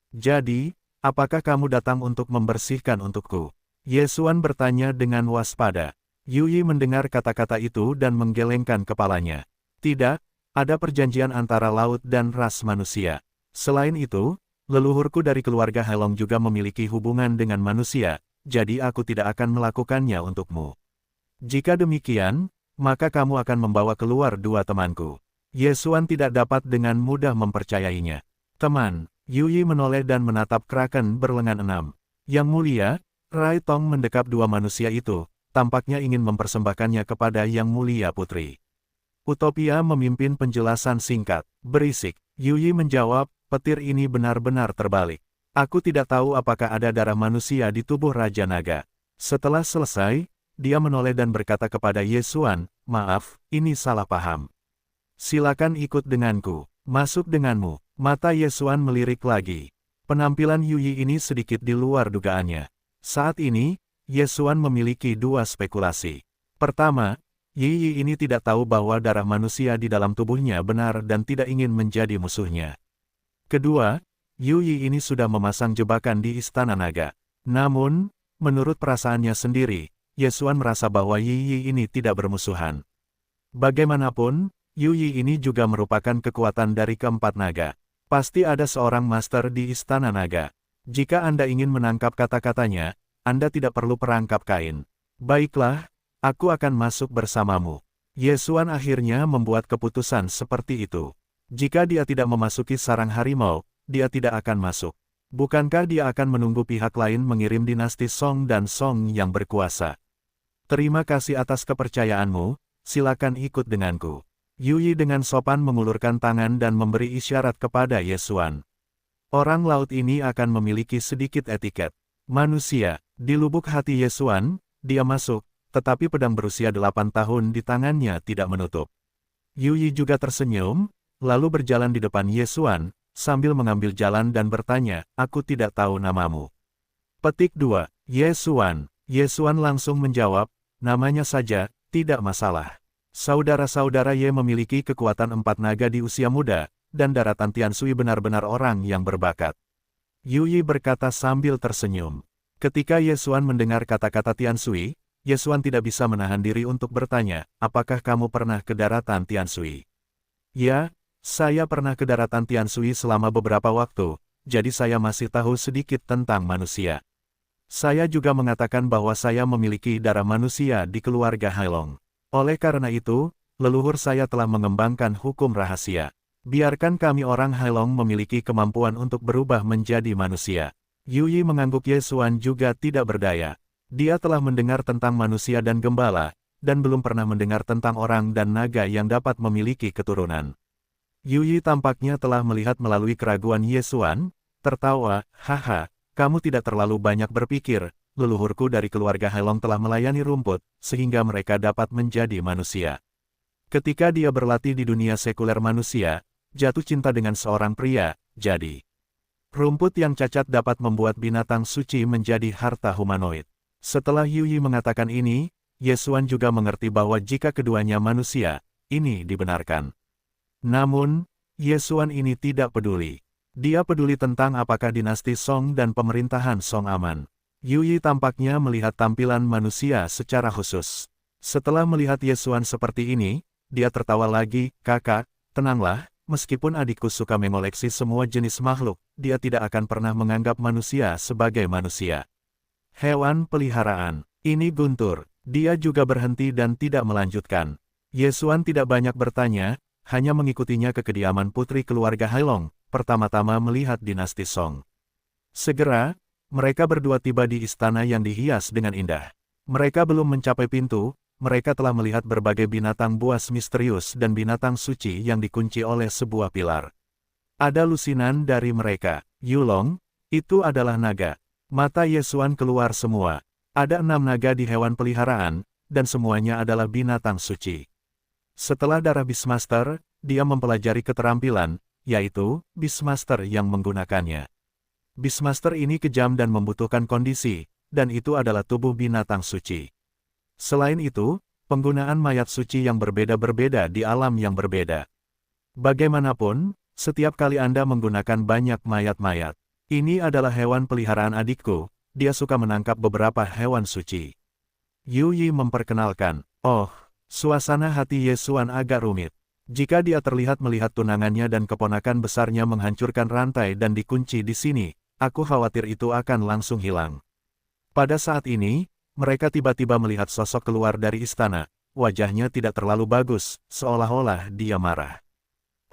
Jadi, apakah kamu datang untuk membersihkan untukku? Yesuan bertanya dengan waspada. Yuyi mendengar kata-kata itu dan menggelengkan kepalanya. Tidak, ada perjanjian antara laut dan ras manusia. Selain itu, leluhurku dari keluarga Hailong juga memiliki hubungan dengan manusia, jadi aku tidak akan melakukannya untukmu. Jika demikian, maka kamu akan membawa keluar 2 temanku. Yesuan tidak dapat dengan mudah mempercayainya. Teman, Yuyi menoleh dan menatap Kraken berlengan 6. Yang mulia, Rai Tong mendekap 2 manusia itu, tampaknya ingin mempersembahkannya kepada Yang Mulia Putri. Utopia memimpin penjelasan singkat. Berisik. Yuyi menjawab, petir ini benar-benar terbalik. Aku tidak tahu apakah ada darah manusia di tubuh Raja Naga. Setelah selesai, dia menoleh dan berkata kepada Ye Xuan, maaf, ini salah paham. Silakan ikut denganku. Masuk denganmu. Mata Ye Xuan melirik lagi. Penampilan Yuyi ini sedikit di luar dugaannya. Saat ini, Ye Xuan memiliki dua spekulasi. Pertama, Yi ini tidak tahu bahwa darah manusia di dalam tubuhnya benar dan tidak ingin menjadi musuhnya. Kedua, Yuyi ini sudah memasang jebakan di Istana Naga. Namun, menurut perasaannya sendiri, Ye Xuan merasa bahwa Yi ini tidak bermusuhan. Bagaimanapun, Yuyi ini juga merupakan kekuatan dari keempat naga. Pasti ada seorang master di Istana Naga. Jika Anda ingin menangkap kata-katanya, Anda tidak perlu perangkap kain. Baiklah, aku akan masuk bersamamu. Ye Xuan akhirnya membuat keputusan seperti itu. Jika dia tidak memasuki sarang harimau, dia tidak akan masuk. Bukankah dia akan menunggu pihak lain mengirim dinasti Song dan Song yang berkuasa? Terima kasih atas kepercayaanmu, silakan ikut denganku. Yuyi dengan sopan mengulurkan tangan dan memberi isyarat kepada Ye Xuan. Orang laut ini akan memiliki sedikit etiket. Manusia, di lubuk hati Ye Xuan, dia masuk, tetapi pedang berusia 8 tahun di tangannya tidak menutup. Yuyi juga tersenyum, lalu berjalan di depan Ye Xuan, sambil mengambil jalan dan bertanya, aku tidak tahu namamu. Petik 2. Ye Xuan. Ye Xuan langsung menjawab, namanya saja, tidak masalah. Saudara-saudara Ye memiliki kekuatan 4 naga di usia muda, dan daratan Tianshui benar-benar orang yang berbakat. Yuyi berkata sambil tersenyum. Ketika Ye Xuan mendengar kata-kata Tianshui, Ye Xuan tidak bisa menahan diri untuk bertanya, apakah kamu pernah ke daratan Tianshui? Ya, saya pernah ke daratan Tianshui selama beberapa waktu, jadi saya masih tahu sedikit tentang manusia. Saya juga mengatakan bahwa saya memiliki darah manusia di keluarga Hailong. Oleh karena itu, leluhur saya telah mengembangkan hukum rahasia. Biarkan kami orang Hailong memiliki kemampuan untuk berubah menjadi manusia. Yuyi mengangguk. Ye Xuan juga tidak berdaya. Dia telah mendengar tentang manusia dan gembala, dan belum pernah mendengar tentang orang dan naga yang dapat memiliki keturunan. Yuyi tampaknya telah melihat melalui keraguan Ye Xuan, tertawa, haha, kamu tidak terlalu banyak berpikir. Leluhurku dari keluarga Hailong telah melayani rumput, sehingga mereka dapat menjadi manusia. Ketika dia berlatih di dunia sekuler manusia, jatuh cinta dengan seorang pria, jadi rumput yang cacat dapat membuat binatang suci menjadi harta humanoid. Setelah Yuyi mengatakan ini, Ye Xuan juga mengerti bahwa jika keduanya manusia, ini dibenarkan. Namun, Ye Xuan ini tidak peduli. Dia peduli tentang apakah dinasti Song dan pemerintahan Song aman. Yuyi tampaknya melihat tampilan manusia secara khusus. Setelah melihat Ye Xuan seperti ini, dia tertawa lagi, kakak, tenanglah, meskipun adikku suka mengoleksi semua jenis makhluk, dia tidak akan pernah menganggap manusia sebagai manusia. Hewan peliharaan, ini Guntur, dia juga berhenti dan tidak melanjutkan. Ye Xuan tidak banyak bertanya, hanya mengikutinya ke kediaman putri keluarga Hailong, pertama-tama melihat dinasti Song. Segera, mereka berdua tiba di istana yang dihias dengan indah. Mereka belum mencapai pintu, mereka telah melihat berbagai binatang buas misterius dan binatang suci yang dikunci oleh sebuah pilar. Ada lusinan dari mereka. Yulong, itu adalah naga. Mata Ye Xuan keluar semua. Ada 6 naga di hewan peliharaan, dan semuanya adalah binatang suci. Setelah darah Beastmaster, dia mempelajari keterampilan, yaitu Beastmaster yang menggunakannya. Beastmaster ini kejam dan membutuhkan kondisi, dan itu adalah tubuh binatang suci. Selain itu, penggunaan mayat suci yang berbeda-berbeda di alam yang berbeda. Bagaimanapun, setiap kali Anda menggunakan banyak mayat-mayat. Ini adalah hewan peliharaan adikku, dia suka menangkap beberapa hewan suci. Yuyi memperkenalkan, oh, suasana hati Ye Xuan agak rumit. Jika dia terlihat melihat tunangannya dan keponakan besarnya menghancurkan rantai dan dikunci di sini, aku khawatir itu akan langsung hilang. Pada saat ini, mereka tiba-tiba melihat sosok keluar dari istana. Wajahnya tidak terlalu bagus, seolah-olah dia marah.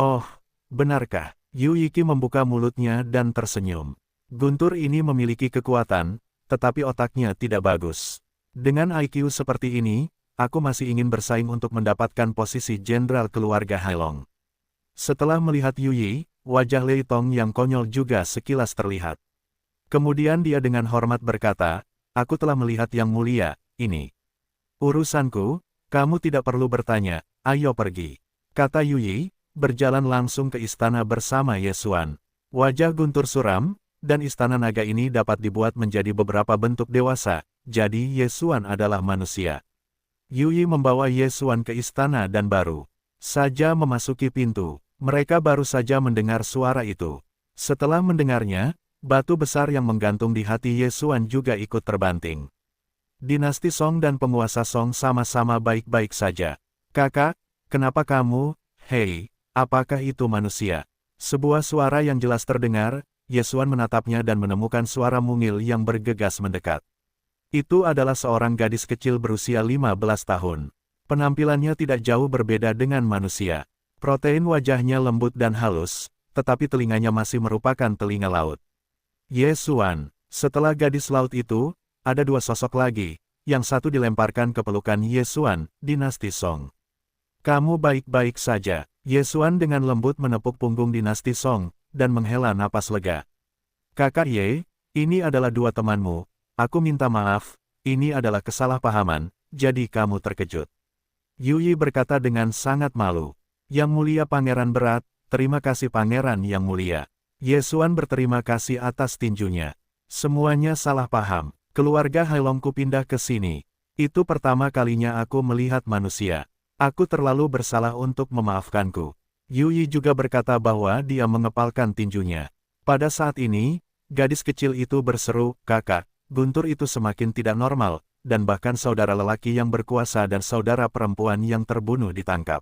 Oh, benarkah? Yuyi membuka mulutnya dan tersenyum. Guntur ini memiliki kekuatan, tetapi otaknya tidak bagus. Dengan IQ seperti ini, aku masih ingin bersaing untuk mendapatkan posisi jenderal keluarga Hailong. Setelah melihat Yu Yi, wajah Lei Tong yang konyol juga sekilas terlihat. Kemudian dia dengan hormat berkata, aku telah melihat yang mulia, ini urusanku, kamu tidak perlu bertanya, ayo pergi. Kata Yu Yi, berjalan langsung ke istana bersama Ye Xuan. Wajah guntur suram, dan istana naga ini dapat dibuat menjadi beberapa bentuk dewasa, jadi Ye Xuan adalah manusia. Yu Yi membawa Ye Xuan ke istana dan baru saja memasuki pintu, mereka baru saja mendengar suara itu. Setelah mendengarnya, batu besar yang menggantung di hati Ye Xuan juga ikut terbanting. Dinasti Song dan penguasa Song sama-sama baik-baik saja. Kakak, kenapa kamu, hei, apakah itu manusia? Sebuah suara yang jelas terdengar, Ye Xuan menatapnya dan menemukan suara mungil yang bergegas mendekat. Itu adalah seorang gadis kecil berusia 15 tahun. Penampilannya tidak jauh berbeda dengan manusia. Protein wajahnya lembut dan halus, tetapi telinganya masih merupakan telinga laut. Ye Xuan, setelah gadis laut itu, ada dua sosok lagi, yang satu dilemparkan ke pelukan Ye Xuan, dinasti Song. Kamu baik-baik saja, Ye Xuan dengan lembut menepuk punggung dinasti Song, dan menghela napas lega. Kakak Ye, ini adalah dua temanmu, aku minta maaf, ini adalah kesalahpahaman, jadi kamu terkejut. Yu Yi berkata dengan sangat malu. Yang mulia pangeran berat, terima kasih pangeran yang mulia. Ye Xuan berterima kasih atas tinjunya. Semuanya salah paham. Keluarga Hailongku pindah ke sini. Itu pertama kalinya aku melihat manusia. Aku terlalu bersalah untuk memaafkanku. Yu Yi juga berkata bahwa dia mengepalkan tinjunya. Pada saat ini, gadis kecil itu berseru, kakak, guntur itu semakin tidak normal, dan bahkan saudara lelaki yang berkuasa dan saudara perempuan yang terbunuh ditangkap.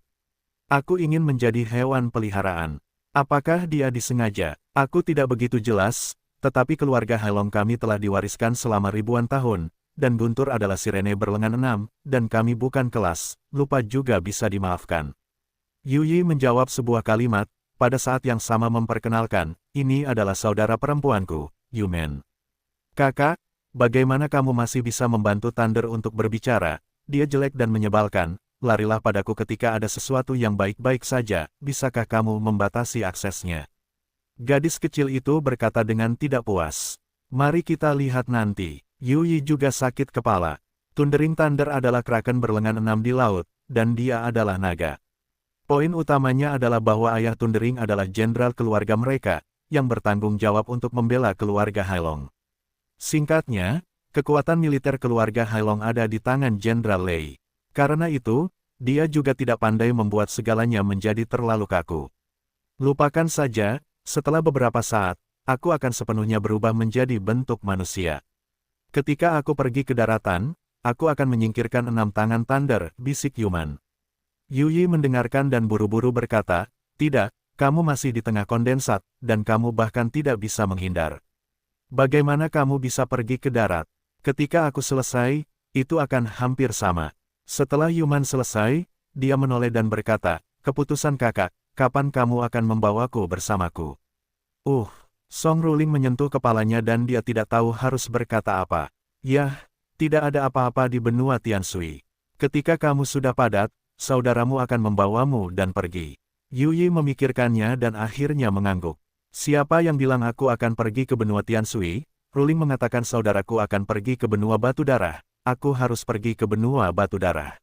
Aku ingin menjadi hewan peliharaan. Apakah dia disengaja? Aku tidak begitu jelas. Tetapi keluarga Hailong kami telah diwariskan selama ribuan tahun, dan guntur adalah sirene berlengan 6, dan kami bukan kelas, lupa juga bisa dimaafkan. Yu Yi menjawab sebuah kalimat, pada saat yang sama memperkenalkan, ini adalah saudara perempuanku, Yu Men. Kakak, bagaimana kamu masih bisa membantu Thunder untuk berbicara? Dia jelek dan menyebalkan, larilah padaku ketika ada sesuatu yang baik-baik saja, bisakah kamu membatasi aksesnya? Gadis kecil itu berkata dengan tidak puas. Mari kita lihat nanti. Yu Yi juga sakit kepala. Thundering Thunder adalah kraken berlengan 6 di laut, dan dia adalah naga. Poin utamanya adalah bahwa ayah Thundering adalah jenderal keluarga mereka, yang bertanggung jawab untuk membela keluarga Hailong. Singkatnya, kekuatan militer keluarga Hailong ada di tangan Jenderal Lei. Karena itu, dia juga tidak pandai membuat segalanya menjadi terlalu kaku. Lupakan saja. Setelah beberapa saat, aku akan sepenuhnya berubah menjadi bentuk manusia. Ketika aku pergi ke daratan, aku akan menyingkirkan 6 tangan Thunder, bisik Yuman. Yu Yi mendengarkan dan buru-buru berkata, tidak, kamu masih di tengah kondensat, dan kamu bahkan tidak bisa menghindar. Bagaimana kamu bisa pergi ke darat? Ketika aku selesai, itu akan hampir sama. Setelah Yuman selesai, dia menoleh dan berkata, keputusan kakak. Kapan kamu akan membawaku bersamaku? Song Ruling menyentuh kepalanya dan dia tidak tahu harus berkata apa. Yah, tidak ada apa-apa di benua Tianshui. Ketika kamu sudah padat, saudaramu akan membawamu dan pergi. Yu Yi memikirkannya dan akhirnya mengangguk. Siapa yang bilang aku akan pergi ke benua Tianshui? Ruling mengatakan saudaraku akan pergi ke benua Batu Darah. Aku harus pergi ke benua Batu Darah.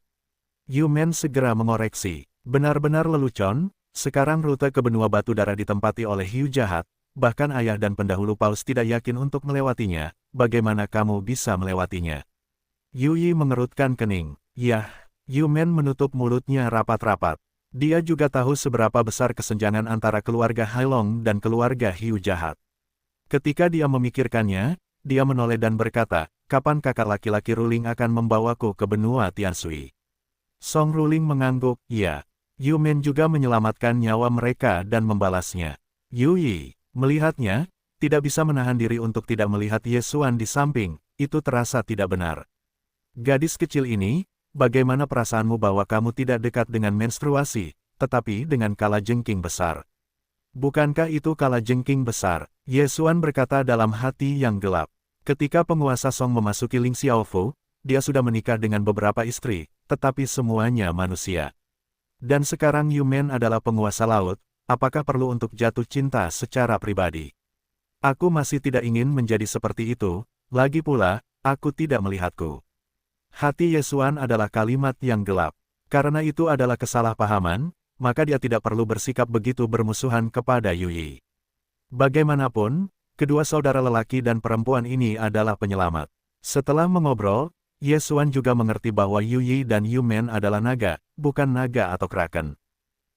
Yu Men segera mengoreksi. Benar-benar lelucon. Sekarang rute ke benua Batu Darah ditempati oleh hiu jahat, bahkan ayah dan pendahulu Paus tidak yakin untuk melewatinya, bagaimana kamu bisa melewatinya? Yu Yi mengerutkan kening. Yah, Yu Men menutup mulutnya rapat-rapat. Dia juga tahu seberapa besar kesenjangan antara keluarga Hailong dan keluarga hiu jahat. Ketika dia memikirkannya, dia menoleh dan berkata, kapan kakak laki-laki Ruling akan membawaku ke benua Tianshui? Song Ruling mengangguk, ya. Yu Men juga menyelamatkan nyawa mereka dan membalasnya. Yu Yi, melihatnya, tidak bisa menahan diri untuk tidak melihat Ye Xuan di samping, itu terasa tidak benar. Gadis kecil ini, bagaimana perasaanmu bahwa kamu tidak dekat dengan menstruasi, tetapi dengan kalajengking besar? Bukankah itu kalajengking besar? Ye Xuan berkata dalam hati yang gelap. Ketika penguasa Song memasuki Ling Xiaofu, dia sudah menikah dengan beberapa istri, tetapi semuanya manusia. Dan sekarang Yumen adalah penguasa laut, apakah perlu untuk jatuh cinta secara pribadi? Aku masih tidak ingin menjadi seperti itu, lagi pula, aku tidak melihatku. Hati Yesuan adalah kalimat yang gelap. Karena itu adalah kesalahpahaman, maka dia tidak perlu bersikap begitu bermusuhan kepada Yuyi. Bagaimanapun, kedua saudara lelaki dan perempuan ini adalah penyelamat. Setelah mengobrol, Yesuan juga mengerti bahwa Yuyi dan Yumen adalah naga, bukan naga atau kraken.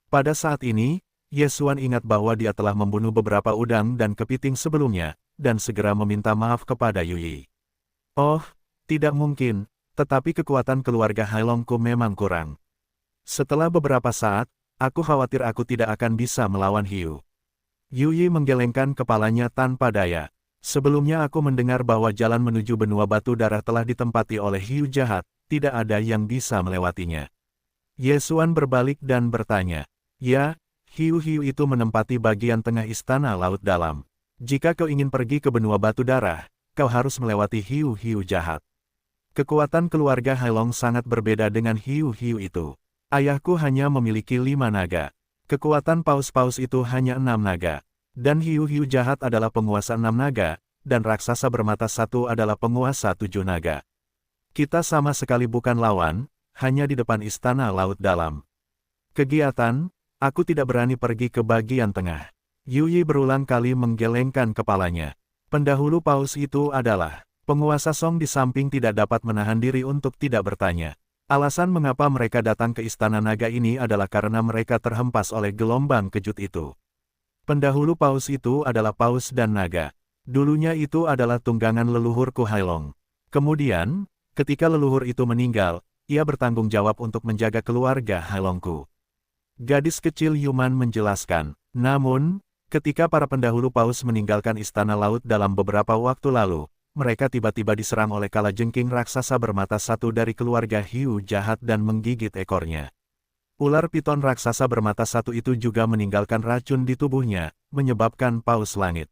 Pada saat ini, Yesuan ingat bahwa dia telah membunuh beberapa udang dan kepiting sebelumnya, dan segera meminta maaf kepada Yuyi. Oh, tidak mungkin, tetapi kekuatan keluarga Hailongku memang kurang. Setelah beberapa saat, aku khawatir aku tidak akan bisa melawan Hiu. Yuyi menggelengkan kepalanya tanpa daya. Sebelumnya aku mendengar bahwa jalan menuju benua batu darah telah ditempati oleh hiu jahat, tidak ada yang bisa melewatinya. Yesuan berbalik dan bertanya, "Ya, hiu-hiu itu menempati bagian tengah istana laut dalam. Jika kau ingin pergi ke benua batu darah, kau harus melewati hiu-hiu jahat." Kekuatan keluarga Hailong sangat berbeda dengan hiu-hiu itu. Ayahku hanya memiliki 5 naga. Kekuatan paus-paus itu hanya 6 naga. Dan hiu-hiu jahat adalah penguasa 6 naga, dan raksasa bermata 1 adalah penguasa 7 naga. Kita sama sekali bukan lawan, hanya di depan istana laut dalam. Kegiatan, aku tidak berani pergi ke bagian tengah. Yuyi berulang kali menggelengkan kepalanya. Pendahulu paus itu adalah penguasa Song di samping tidak dapat menahan diri untuk tidak bertanya. Alasan mengapa mereka datang ke istana naga ini adalah karena mereka terhempas oleh gelombang kejut itu. Pendahulu paus itu adalah paus dan naga. Dulunya itu adalah tunggangan leluhurku Hailong. Kemudian, ketika leluhur itu meninggal, ia bertanggung jawab untuk menjaga keluarga Hailongku. Gadis kecil Yuman menjelaskan. Namun, ketika para pendahulu paus meninggalkan istana laut dalam beberapa waktu lalu, mereka tiba-tiba diserang oleh kalajengking raksasa bermata 1 dari keluarga hiu jahat dan menggigit ekornya. Ular piton raksasa bermata 1 itu juga meninggalkan racun di tubuhnya, menyebabkan paus langit.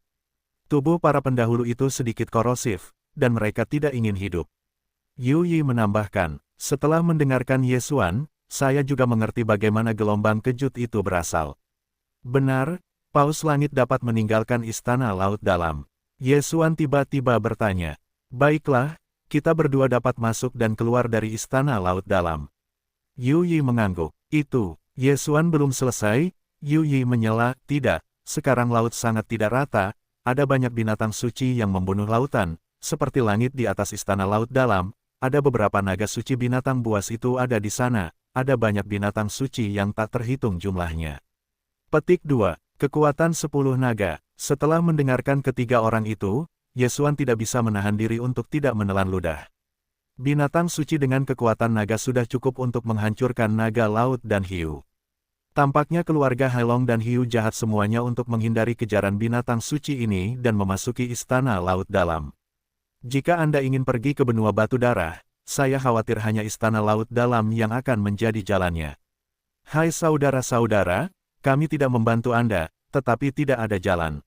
Tubuh para pendahulu itu sedikit korosif, dan mereka tidak ingin hidup. Yuyi menambahkan, setelah mendengarkan Yesuan, saya juga mengerti bagaimana gelombang kejut itu berasal. Benar, paus langit dapat meninggalkan istana laut dalam. Yesuan tiba-tiba bertanya, baiklah, kita berdua dapat masuk dan keluar dari istana laut dalam. Yuyi mengangguk. Itu, Yesuan belum selesai, Yuyi menyela, tidak, sekarang laut sangat tidak rata, ada banyak binatang suci yang membunuh lautan, seperti langit di atas istana laut dalam, ada beberapa naga suci binatang buas itu ada di sana, ada banyak binatang suci yang tak terhitung jumlahnya. Petik 2. Kekuatan 10 naga. Setelah mendengarkan ketiga orang itu, Yesuan tidak bisa menahan diri untuk tidak menelan ludah. Binatang suci dengan kekuatan naga sudah cukup untuk menghancurkan naga laut dan hiu. Tampaknya keluarga Hailong dan hiu jahat semuanya untuk menghindari kejaran binatang suci ini dan memasuki istana laut dalam. Jika Anda ingin pergi ke benua batu darah, saya khawatir hanya istana laut dalam yang akan menjadi jalannya. Hai saudara-saudara, kami tidak membantu Anda, tetapi tidak ada jalan.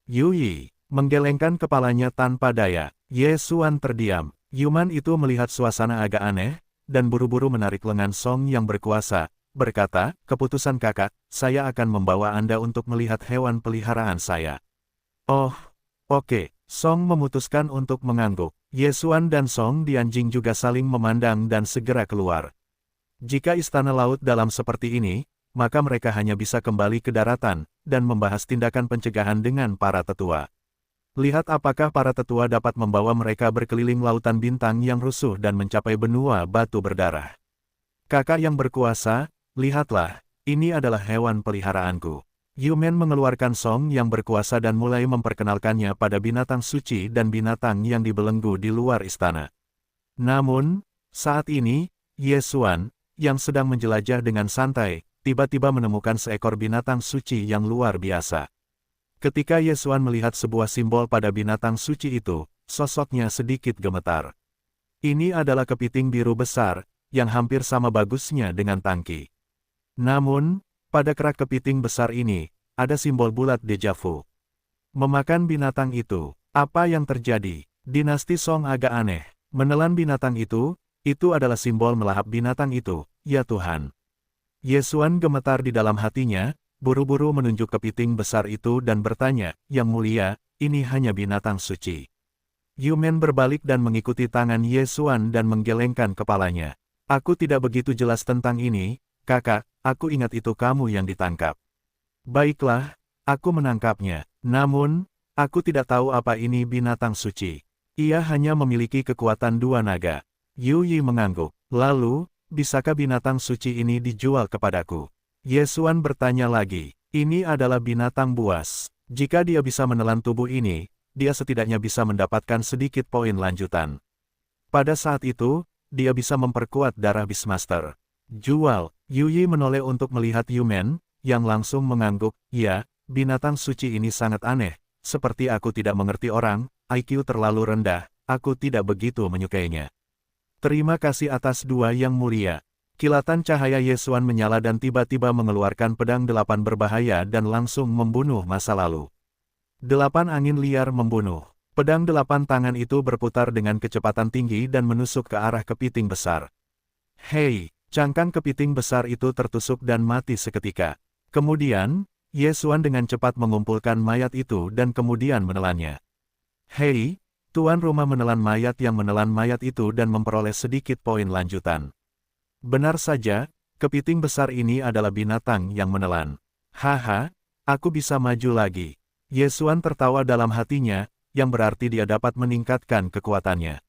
Yuyi menggelengkan kepalanya tanpa daya. Yesuan terdiam. Yuman itu melihat suasana agak aneh, dan buru-buru menarik lengan Song yang berkuasa, berkata, keputusan kakak, saya akan membawa Anda untuk melihat hewan peliharaan saya. Oh, oke. Song memutuskan untuk mengangguk. Yesuan dan Song Dianjing juga saling memandang dan segera keluar. Jika istana laut dalam seperti ini, maka mereka hanya bisa kembali ke daratan, dan membahas tindakan pencegahan dengan para tetua. Lihat apakah para tetua dapat membawa mereka berkeliling lautan bintang yang rusuh dan mencapai benua batu berdarah. Kakak yang berkuasa, lihatlah, ini adalah hewan peliharaanku. Yumen mengeluarkan Song yang berkuasa dan mulai memperkenalkannya pada binatang suci dan binatang yang dibelenggu di luar istana. Namun, saat ini, Yesuan, yang sedang menjelajah dengan santai, tiba-tiba menemukan seekor binatang suci yang luar biasa. Ketika Yesuan melihat sebuah simbol pada binatang suci itu, sosoknya sedikit gemetar. Ini adalah kepiting biru besar, yang hampir sama bagusnya dengan tangki. Namun, pada kerak kepiting besar ini, ada simbol bulat deja vu. Memakan binatang itu, apa yang terjadi? Dinasti Song agak aneh. Menelan binatang itu adalah simbol melahap binatang itu, ya Tuhan. Ye Xuan gemetar di dalam hatinya, buru-buru menunjuk kepiting besar itu dan bertanya, Yang mulia, ini hanya binatang suci. Yu Men berbalik dan mengikuti tangan Ye Xuan dan menggelengkan kepalanya. Aku tidak begitu jelas tentang ini, kakak, aku ingat itu kamu yang ditangkap. Baiklah, aku menangkapnya. Namun, aku tidak tahu apa ini binatang suci. Ia hanya memiliki kekuatan 2 naga. Yu Yi mengangguk. Lalu, bisakah binatang suci ini dijual kepadaku? Ye Xuan bertanya lagi. Ini adalah binatang buas. Jika dia bisa menelan tubuh ini, dia setidaknya bisa mendapatkan sedikit poin lanjutan. Pada saat itu, dia bisa memperkuat darah Beastmaster. Jual. Yu Yi menoleh untuk melihat Yu Men, yang langsung mengangguk. Ya, binatang suci ini sangat aneh. Seperti aku tidak mengerti orang, IQ terlalu rendah, aku tidak begitu menyukainya. Terima kasih atas 2 yang mulia. Kilatan cahaya Ye Xuan menyala dan tiba-tiba mengeluarkan pedang 8 berbahaya dan langsung membunuh masa lalu. 8 angin liar membunuh. Pedang 8 tangan itu berputar dengan kecepatan tinggi dan menusuk ke arah kepiting besar. Hei, cangkang kepiting besar itu tertusuk dan mati seketika. Kemudian, Ye Xuan dengan cepat mengumpulkan mayat itu dan kemudian menelannya. Hei, tuan rumah menelan mayat yang menelan mayat itu dan memperoleh sedikit poin lanjutan. Benar saja, kepiting besar ini adalah binatang yang menelan. Haha, aku bisa maju lagi. Ye Xuan tertawa dalam hatinya, yang berarti dia dapat meningkatkan kekuatannya.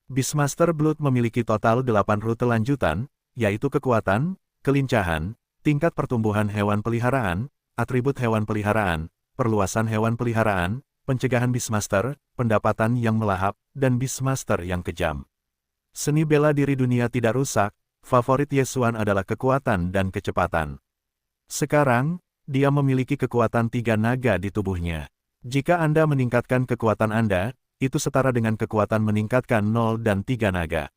Beastmaster Blood memiliki total 8 rute lanjutan, yaitu kekuatan, kelincahan, tingkat pertumbuhan hewan peliharaan, atribut hewan peliharaan, perluasan hewan peliharaan, pencegahan Beastmaster, pendapatan yang melahap, dan Beastmaster yang kejam. Seni bela diri dunia tidak rusak, favorit Ye Xuan adalah kekuatan dan kecepatan. Sekarang, dia memiliki kekuatan 3 naga di tubuhnya. Jika Anda meningkatkan kekuatan Anda, itu setara dengan kekuatan meningkatkan 0 dan 3 naga.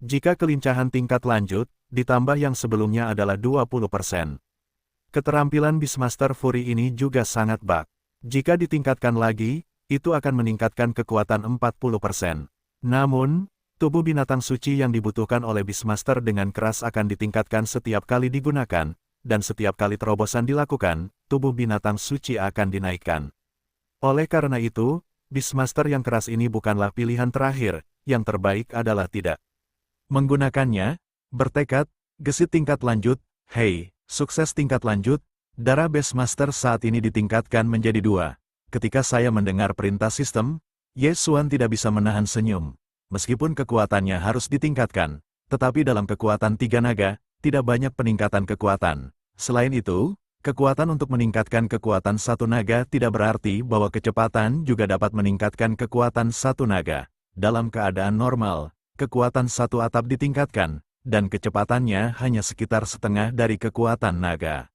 Jika kelincahan tingkat lanjut, ditambah yang sebelumnya adalah 20%. Keterampilan Beastmaster Fury ini juga sangat bak. Jika ditingkatkan lagi, itu akan meningkatkan kekuatan 40%. Namun, tubuh binatang suci yang dibutuhkan oleh Beastmaster dengan keras akan ditingkatkan setiap kali digunakan, dan setiap kali terobosan dilakukan, tubuh binatang suci akan dinaikkan. Oleh karena itu, Beastmaster yang keras ini bukanlah pilihan terakhir, yang terbaik adalah tidak menggunakannya. Bertekad, gesit tingkat lanjut, hei, sukses tingkat lanjut, darah Beastmaster saat ini ditingkatkan menjadi 2. Ketika saya mendengar perintah sistem, Ye Xuan tidak bisa menahan senyum. Meskipun kekuatannya harus ditingkatkan, tetapi dalam kekuatan 3 naga, tidak banyak peningkatan kekuatan. Selain itu, kekuatan untuk meningkatkan kekuatan 1 naga tidak berarti bahwa kecepatan juga dapat meningkatkan kekuatan 1 naga. Dalam keadaan normal, kekuatan 1 atap ditingkatkan, dan kecepatannya hanya sekitar setengah dari kekuatan naga.